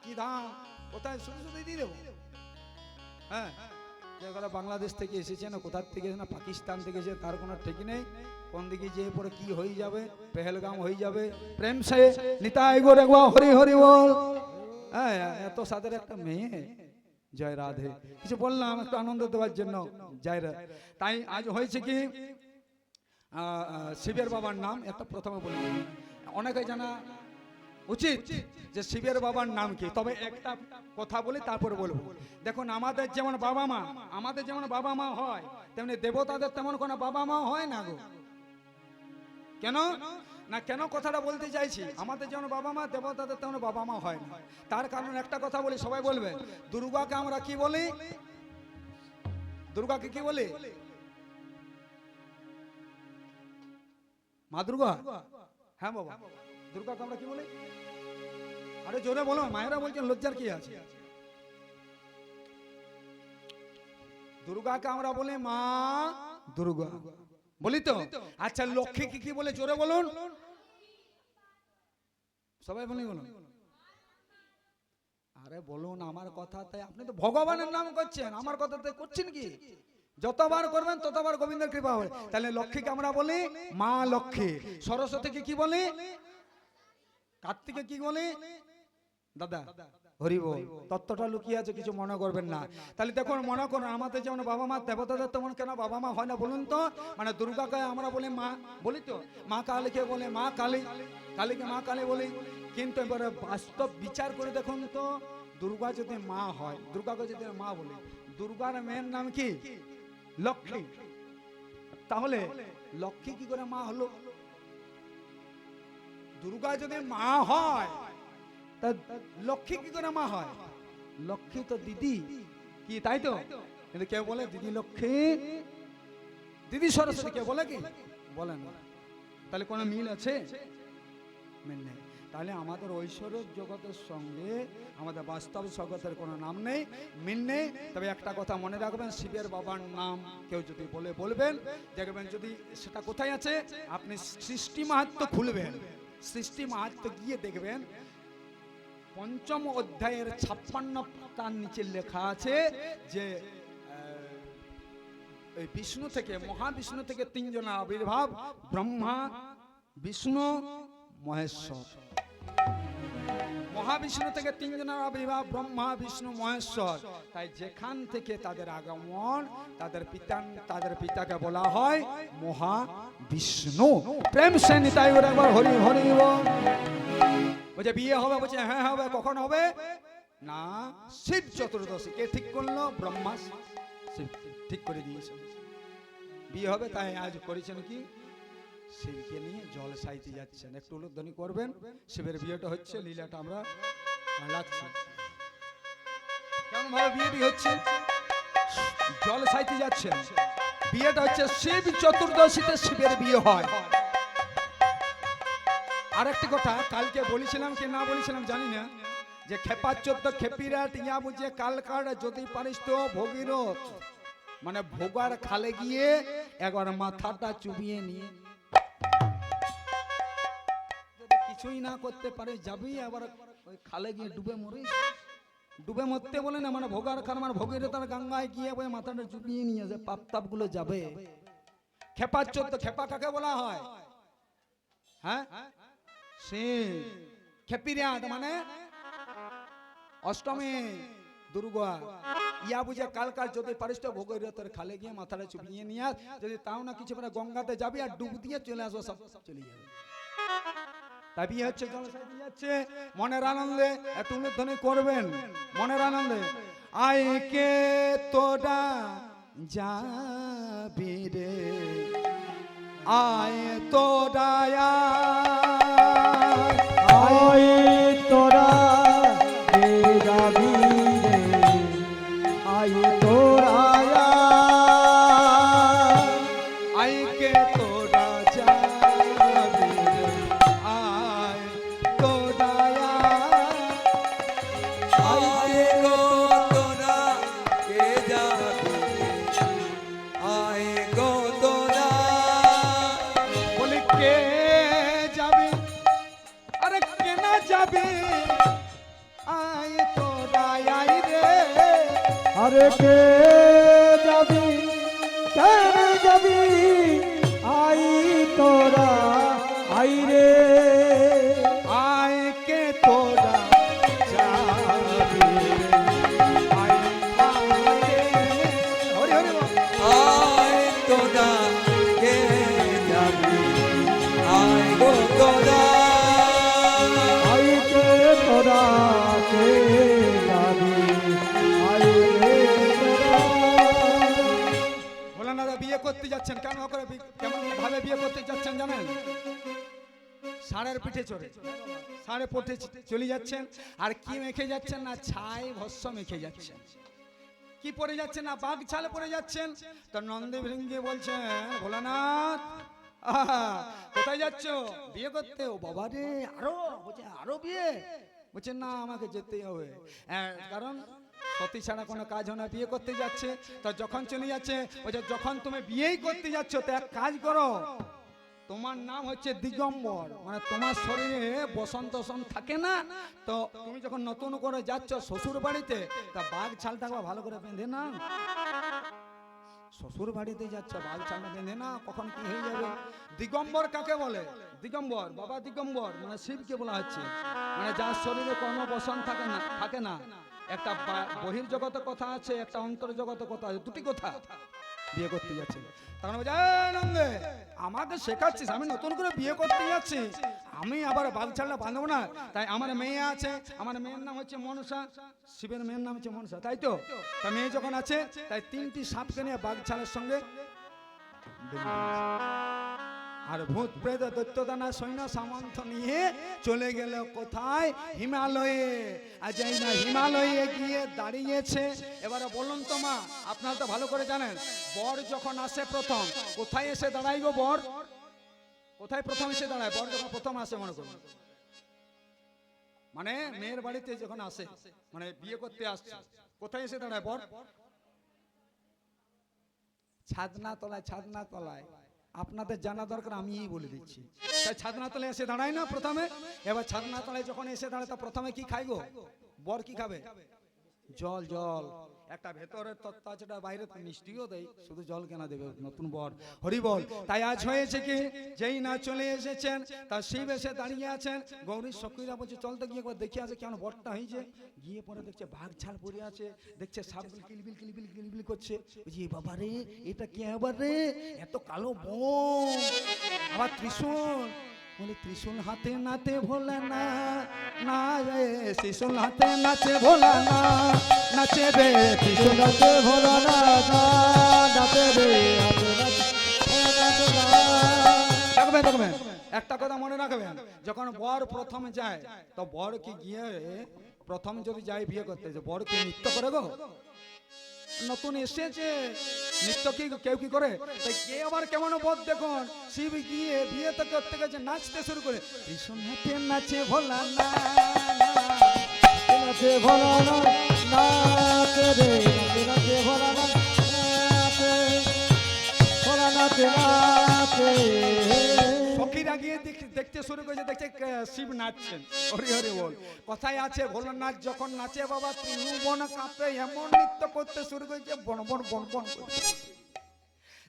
কি ধাম কোথায়, শুধু শুধু দিয়ে দেবো। হ্যাঁ যারা বাংলাদেশ থেকে এসেছে না কোথার থেকে না পাকিস্তান থেকে এসে তার কোনো ঠিক নেই, কোন দিকে যেয়ে পরে কি হয়ে যাবে, পেহেলগাম হয়ে যাবে। প্রেম সে নিতাই গো রে গো হরি হরি বল। হ্যাঁ এত সাদের একটা মেয়ে, জয় রাধে। কিছু বললাম একটু আনন্দ দেওয়ার জন্য, জয় রাধে। তাই আজ হয়েছে কি শিবের বাবার নাম একটা প্রথমে বলি, অনেকে জানা উচিত যে শিবের বাবার নাম কি। তবে একটা কথা বলি তারপরে বলবো। দেখুন আমাদের যেমন বাবা মা হয় তেমনি দেবতাদের তেমন কোনো বাবা মা হয় না গো। কেন না কেন কথাটা বলতে চাইছি, আমাদের যেমন বাবা মা দেবতাদের তেমন বাবা মা হয় না। তার কারণ একটা কথা বলি, সবাই বলবে দুর্গাকে আমরা কি বলি? দুর্গাকে কি বলি? মা দুর্গা। হ্যাঁ বাবা দুর্গাকে আমরা কি বলি? আরে জোরে বলো, মায়েরা বলছেন লজ্জার কি আছে? দুর্গাকে আমরা বলি মা দুর্গা বলি তো। আচ্ছা লক্ষ্মীকে কি বলে জোরে বলুন, সবাই বলি বলুন। আরে বলুন আমার কথাতে, আপনি তো ভগবানের নাম করছেন, আমার কথাতে করছেন কি? যতবার করবেন ততবার গোবিন্দের কৃপা হবে। তাহলে লক্ষ্মীকে আমরা বলি মা লক্ষ্মী, সরস্বতীকে কি বলি? কার্তিকে কি বলি? দাদা হরি বল। তত্ত্বটা লুকিয়ে আছে, কিছু মনে করবেন না। তাহলে দেখুন মনে করুন আমাদের যেমন বাবা মা দেবতাদের তেমন কেন বাবা মা হয় না বলুন তো? মানে দুর্গাকে আমরা বলি মা বলি তো, মা কালীকে বলে মা কালী, কালীকে মা কালী বলি। কিন্তু এবারে বাস্তব বিচার করে দেখুন তো, দুর্গা যদি মা হয়, দুর্গাকে যদি মা বলি, দুর্গার মেয়ের নাম কি? লক্ষ্মী। তাহলে লক্ষ্মী কি করে মা হলো? দুর্গা যদি মা হয় তা লক্ষ্মী কি করে মা হয়? লক্ষ্মী তো দিদি কি, তাই তো? কিন্তু কেউ বলে দিদি লক্ষ্মী, দিদি সরস্বতী, কেউ বলে কি? বলেন না। তাহলে কোনো মিল আছে? মিল নেই। তাহলে আমাদের ঐশ্বরিক জগতের সঙ্গে আমাদের বাস্তব জগতের কোনো নাম নেই, মিল নেই। তবে একটা কথা মনে রাখবেন, শিবের বাবার নাম কেউ যদি বলে বলবেন, দেখবেন যদি সেটা কোথায় আছে, আপনি সৃষ্টি মাহাত্ম্য খুলবেন, সৃষ্টি মাহাত্ম্য গিয়ে দেখবেন পঞ্চম অধ্যায়ের 56 পাতার নিচে লেখা আছে যে বিষ্ণু থেকে, মহাবিষ্ণু থেকে তিনজনের আবির্ভাব, ব্রহ্মা বিষ্ণু মহেশ্বর। মহাবিষ্ণু থেকে তিনজনের আবির্ভাব, ব্রহ্মা বিষ্ণু মহেশ্বর। তাই যেখান থেকে তাদের আগমন, তাদের পিতাকে বলা হয় মহাবিষ্ণু। প্রেম সে নিতাই ওর একবার হরি হরি বল। বলছে বিয়ে হবে, বলছে হ্যাঁ হবে। কখন হবে না? শিব চতুর্দশী। কে ঠিক করলো? ব্রহ্মা শিব ঠিক করে দিয়েছে বিয়ে হবে। তাই আজ করেছেন কি, শিবকে নিয়ে জল সাইতে যাচ্ছেন। একটু উলুধ্বনি করবেন। শিবের বিয়েটা হচ্ছে, লীলাটা আমরা লাগছি। কেমন ভাবে বিয়েটি হচ্ছে? জল সাইতে যাচ্ছেন। বিয়েটা হচ্ছে শিব চতুর্দশীতে শিবের বিয়ে হয়। আর একটি কথা কালকে বলেছিলাম কি না বলেছিলাম জানি না, যে খেপা 14 খেপিরা টিয়া বুঝে কালকার যদি পারিস তো ভগীরথ, মানে ভোগার খালে গিয়ে একবার মাথাটা চুবিয়ে নিয়ে, যদি কিছুই না করতে পারে যাবি আবার ওই খালে গিয়ে ডুবে মরিস। ডুবে মরতে বলে না, মানে ভোগার খাল মানে ভগীরথ আর গঙ্গায় গিয়ে ওই মাথাটা চুবিয়ে নিয়ে যে পাপ তাপ গুলো যাবে। খেপা 14 খেপা কাকে বলা হয়? হ্যাঁ, সে খেপিরাট মানে অষ্টমী দুর্গা। ইয়া বুঝে কালকার যদি পারিস তো ভগীরথের খালে গিয়ে মাথাটা চুপিয়ে নিয়ে আস। যদি তাও না কিছু মানে গঙ্গাতে যাবি আর ডুব দিয়ে চলে আসবো, সব চলে যাবে। তাই বিয়ে হচ্ছে, জলসাইতে যাচ্ছে মনের আনন্দে। একটু উলুধ্বনি করবেন মনের আনন্দে। আয় কে তোরা যাবি রে, আয় তোরা আয় তোরা যাবি রে, আয় তোরা আয় কে তোরা যাবি রে, আয় তোরা আয় গো তোরা কে যাবি, আয় গো তোরা। বলি কে যাবে? আরে কে না যাবে? আয় তোরা আয় রে। আরে কে যাবি, কেন যাবি, আই তোরা আই রে, আয় কে তোরা যাবি রে, আয় আয় হরি হরি বল। আয় তোরা কে যাবি, আয় গো তোরা। আই কে তোরা কে যাবি, আই রে তোরা। ভোলানাথা বিয়ে করতে যাচ্ছেন, কেমন করে কেমন ভাবে বিয়ে করতে যাচ্ছেন জানেন? ষাঁড়ের পিঠে চড়ে, ষাঁড়ে পথে চলে যাচ্ছেন। আর কি মেখে যাচ্ছেন? না ছাই ভস্য মেখে যাচ্ছেন। কি পরে যাচ্ছেন? না বাঘ ছালে পরে যাচ্ছেন। তো নন্দী ভৃঙ্গি বলছেন, ভোলানাথ কোথায় যাচ্ছ? বিয়ে করতে। ও বাবা রে, আরো বলছে আরো বিয়ে? বলছে না আমাকে যেতেই হবে, কারণ সতী ছাড়া কোনো কাজ হয় না। বিয়ে করতে যাচ্ছে। তো যখন চলে যাচ্ছে, বলছে যখন তুমি বিয়েই করতে যাচ্ছ তো এক কাজ করো, তোমার নাম হচ্ছে দিগম্বর, মানে তোমার শরীরে বসন্ত থাকে না। তো তুমি যখন নতুন করে যাচ্ছ শ্বশুর বাড়িতে, তা বাঘ ছালটা ভালো করে বেঁধে না। শ্বশুর বাড়িতে যাচ্ছ, বাঘ ছালটা বেঁধে না, কখন কি হয়ে যাবে। দিগম্বর কাকে বলে? দিগম্বর বাবা দিগম্বর মানে শিবকে বলা হচ্ছে, মানে যার শরীরে কোনো বসন থাকে না। একটা বহির্জগত কথা আছে, একটা অন্তর্জগত কথা আছে, দুটি কথা। বিয়ে করতে যাচ্ছে তখন বলছে নন্দে আমাকে শেখাচ্ছিস, আমি নতুন করে বিয়ে করতে যাচ্ছি, আমি আবার বাঘ ছাড়া বাঁধবো না। তাই আমার মেয়ে আছে, আমার মেয়ের নাম হচ্ছে মনসা, শিবের মেয়ের নাম হচ্ছে মনসা, তাই তো? তা মেয়ে যখন আছে তাই 3টি সাপকে নিয়ে বাঘ ছাড়ার সঙ্গে আর ভূত প্রেত দৈত্যদানা সৈন্য সামন্ত নিয়ে চলে গেল কোথায়? হিমালয়ে। আর যাই না হিমালয়ে গিয়ে দাঁড়িয়েছে। এবারে বলুন তো মা, আপনারা তো ভালো করে জানেন, বর যখন আসে প্রথম কোথায় এসে দাঁড়াই গো? বর কোথায় প্রথম এসে দাঁড়ায়? বর যখন প্রথম আসে মনে করুন, মানে মেয়ের বাড়িতে যখন আসে, মানে বিয়ে করতে আসছে, কোথায় এসে দাঁড়ায় বর? ছাদনা তলায়। ছাদনা তলায় আপনাদের জানা দরকার, আমিই বলে দিচ্ছি। তাই ছাদনা তলায় এসে দাঁড়ায় না প্রথমে। এবার ছাদনা তলায় যখন এসে দাঁড়ায় তা প্রথমে কি খাই গো? বর কি খাবে? জল জল একটা ভেতরের তত্ত্ব আছে, এটা বাইরে তো মিষ্টিও দেয়, শুধু জল কেনা দেবে নতুন বর, হরি বল। তাই আজ হয়েছে কি, যেই না চলে এসেছেন তার শিব এসে দাঁড়িয়ে আছেন। গৌরীর সখীরা বলছে চল তো গিয়ে একবার দেখে আসে কেমন বরটা হয়েছে। গিয়ে পরে দেখছে বাঘ ছাল পরে আছে, দেখছে সাপগুলো কিলবিল কিলবিল কিলবিল করছে। বলছি বাবা রে, এটা কে আবার রে, এত কালো বোম, আবার ত্রিশূল। বলে ত্রিশূল হাতে নাতে ভোলা না, না রে ত্রিশূল হাতে নাচে ভোলা না, নাচে রে ত্রিশূল হাতে ভোলা না, নাচে রে। দেখবেন দেখবেন একটা কথা মনে রাখবেন, যখন বর প্রথম যায় তো বর কি গিয়ে প্রথম যদি যায় বিয়ে করতে, যে বর কি নৃত্য করে গো? নতুন এসেছে নৃত্য কি কেউ কি করে? তাই কে আবার কেমন বর দেখুন, শিব গিয়ে বিয়ে তো করতে গেছে নাচতে শুরু করে, ভীষণ হাতে নাচে ভোলা না, নাচে ভোলা না, নাচে রে নাচে ভোলা না, নাচে ভোলা নাচে নাচে। সখীরা গিয়ে দেখতে শুরু করেছে, দেখছে শিব নাচছেন, হরি হরি বল। কথায় আছে ভোলানাথ যখন নাচে বাবা ত্রিভুবন কাঁপে, এমন নৃত্য করতে শুরু করেছে বন বন বন বন করছে।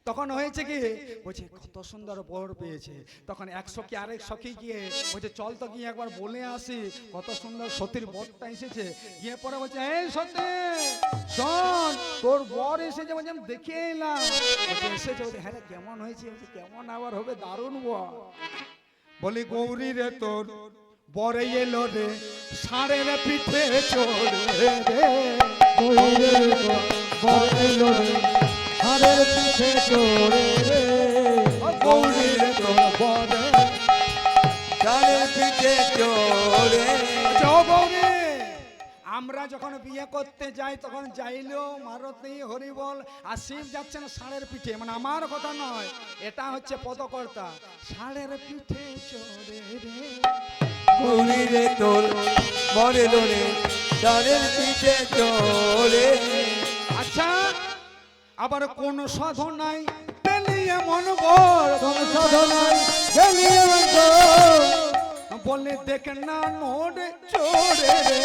তখন হয়েছে কি, বলছে কত সুন্দর বর পেয়েছে। তখন এক সখী আরেক সখী গিয়ে বলছে চল তো গিয়ে একবার বলে আসি কত সুন্দর সতীর বরটা এসেছে। গিয়ে পরে বলছে এই সতী শোন, তোর বর এসেছে, বলছে আমি দেখে এলাম। এসেছে, বলছে হ্যাঁ রে কেমন হয়েছে? বলছে কেমন আবার হবে, দারুণ বর। বলি গৌরী রে তোর বরে এলো রে, ষাঁড়ের পিঠে চড়ে রে, গৌরী বর এলো রে, ষাঁড়ের পিঠে চড়ে রে, গৌরী রে তোর বরে ষাঁড়ের পিঠে চড়ে। ও গৌরী, আমরা যখন বিয়ে করতে যাই তখন যাইলেও মারতি হরি বল, আর শিব যাচ্ছেন ষাঁড়ের পিঠে। মানে আমার কথা নয়, এটা হচ্ছে পদকর্তা। ষাঁড়ের পিঠে চড়ে রে, গৌরী রে তোর বর এলো রে, ষাঁড়ের পিঠে চড়ে। আচ্ছা আবার কোন সাধনায় পেলি এমন বর, কোন সাধনায় গেলি এমন বর, বলে দেখ না নোড চড়ে রে।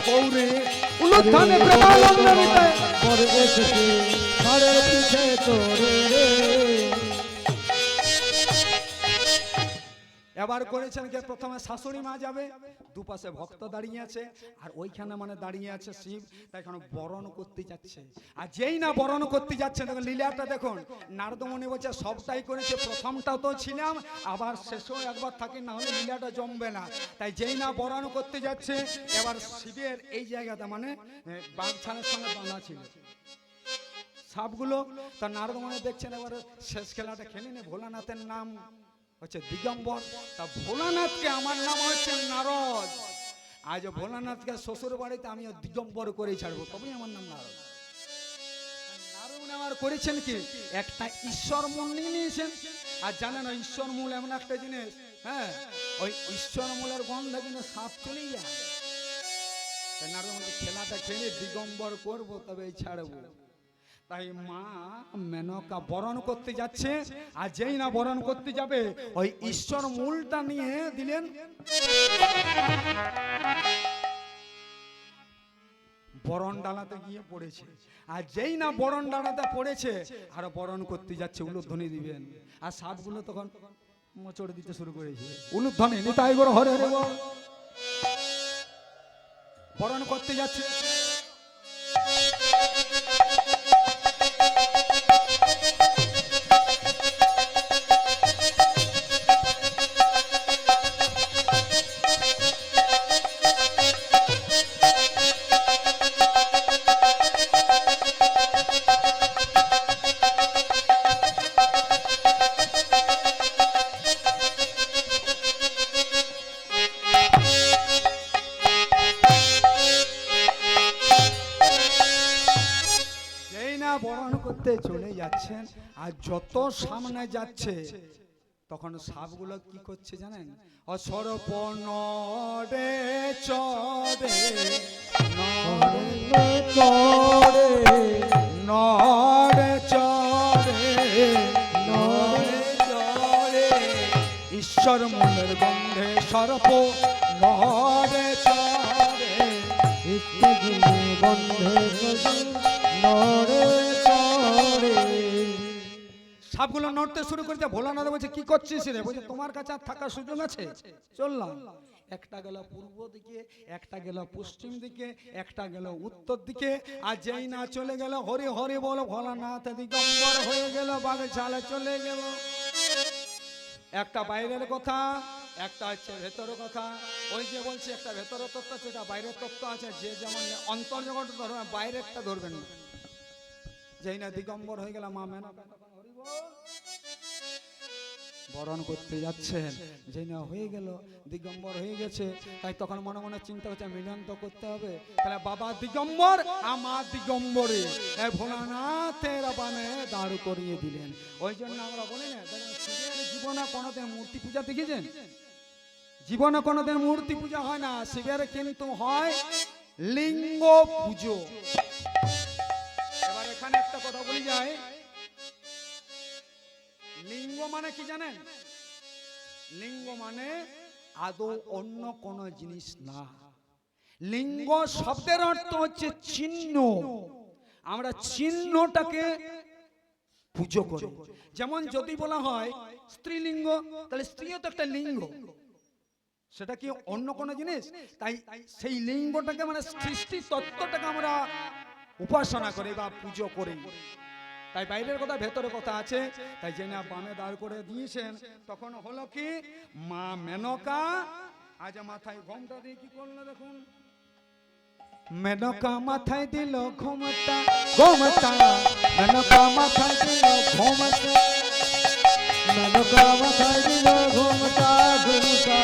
গৌরী উলুধ্বনি প্রেমানন্দ নিতে বর এসেছে ষাঁড়ের পিঠে চড়ে রে। এবার করেছেন কে, প্রথমে শাশুড়ি মা যাবে, দুপাশে ভক্ত দাঁড়িয়ে আছে, আর ওইখানে মানে দাঁড়িয়ে আছে শিব। তাই এখানে বরণ করতে যাচ্ছে, আর যেই না বরণ করতে যাচ্ছে দেখুন লীলাটা দেখুন। নারদমণি বলছে সবটাই করেছে, প্রথমটাও তো ছিলাম, আবার শেষেও একবার থাকি, না হলে লীলাটা জমবে না। তাই যেই না বরণ করতে যাচ্ছে, এবার শিবের এই জায়গাটা মানে বাঘ ছানের সঙ্গে বাঁধা ছিল সাপগুলো। তা নারদমণি দেখছেন এবার শেষ খেলাটা খেলে নে, ভোলানাথের নাম হচ্ছে দিগম্বর, তা ভোলানাথকে আমার নাম হচ্ছে নারদ। আজ ভোলানাথকে শ্বশুর বাড়িতে আমি দিগম্বর করেই ছাড়বো, তবেই আমার নাম নারদ। নারদ আমার করেছেন কি, একটা ঈশ্বর মূল নিয়ে নিয়েছেন। আর জানেন ওই ঈশ্বর মূল এমন একটা জিনিস, হ্যাঁ ওই ঈশ্বর মূলের গন্ধে কিন্তু সাপ চলেই যায়। তাই নারদ খেলাটা খেলে দিগম্বর করবো তবেই ছাড়বো। তাই মা মেনকা বরণ করতে যাচ্ছে, আর যেই না বরণ করতে যাবে ওই ঈশ্বর মূলটা নিয়ে দিলেন বরণ ডালাতে গিয়ে পড়েছে। আর যেই না বরণ ডালাতে পড়েছে আর বরণ করতে যাচ্ছে, উলুধ্বনি দিবেন, আর সাপগুলো তখন মোচড় দিতে শুরু করেছে। উলুধ্বনি নিতাই গৌর হরে হরে বল। বরণ করতে যাচ্ছে, বরণ করতে চলে যাচ্ছেন, আর যত সামনে যাচ্ছে তখন সাপগুলো কি করছে জানেন, অসরপ নড়ে চড়ে নড়ে চড়ে নড়ে চড়ে। ঈশ্বর মূলের গন্ধে সর্প নড়ে চড়ে, সৃষ্টি যিনি বন্ধে গেছে নড়ে চড়ে। সাপগুলো নড়তে শুরু করেছে। ভোলানাথ বলছে কি করছিস রে? বলছে তোমার কাছে আর থাকার সুযোগ আছে? চললাম। একটা গেল পূর্ব দিকে, একটা গেল পশ্চিম দিকে, একটা গেল উত্তর দিকে। আর যেই না চলে গেল হরি হরি বল ভোলানাথ দিগম্বর হয়ে গেল, বাগছালে চলে গেল। একটা বাইরের কথা, একটা হচ্ছে ভেতরের কথা। ওই যে বলছে একটা ভেতরের তত্ত্ব আছে, একটা বাইরের তত্ত্ব আছে। যে যেমন অন্তর্জগৎ ধরবেন, বাইরেরটা ধরবেন না। যেই না দিগম্বর হয়ে গেল মা মেনকা বরণ করতে যাচ্ছেন, যেই না হয়ে গেল দিগম্বর হয়ে গেছে, তাই তখন মনে মনে চিন্তা হচ্ছে মিলন তো করতে হবে। তাহলে বাবা দিগম্বর আর মা দিগম্বরে ভোলানাথের বামে দাঁড় করিয়ে দিলেন। ওই জন্য আমরা বলি না, শিবের জীবনে কোনোদিন মূর্তি পূজা দেখেছেন? জীবনে কোনোদিন মূর্তি পূজা হয় না, শিবের কিন্তু হয় লিঙ্গ পুজো। এবার এখানে একটা কথা বলি যায়, লিঙ্গ মানে কি জানেন? লিঙ্গ মানে আদৌ অন্য কোন জিনিস না। লিঙ্গ শব্দের অর্থ হচ্ছে চিহ্ন। আমরা চিহ্নটাকে পুজো করি। যেমন যদি বলা হয় স্ত্রীলিঙ্গ, তাহলে স্ত্রীও তো একটা লিঙ্গ, সেটা কি অন্য কোন জিনিস? তাই সেই লিঙ্গটাকে মানে সৃষ্টি তত্ত্বটাকে আমরা উপাসনা করি বা পুজো করি। তাই বাইরের কথা ভেতরের কথা আছে। তাই যে না বামে দাঁড় করে দিয়েছেন, তখন হলো কি মা মেনকা আজ মাথায় ঘোমটা দিয়ে কি করলো দেখুন। মেনকা মাথায় দিল ঘোমটা, ঘোমটা মেনকা মাথায় দিল ঘোমটা, মেনকা মাথায় দিল ঘোমটা ঘোমটা।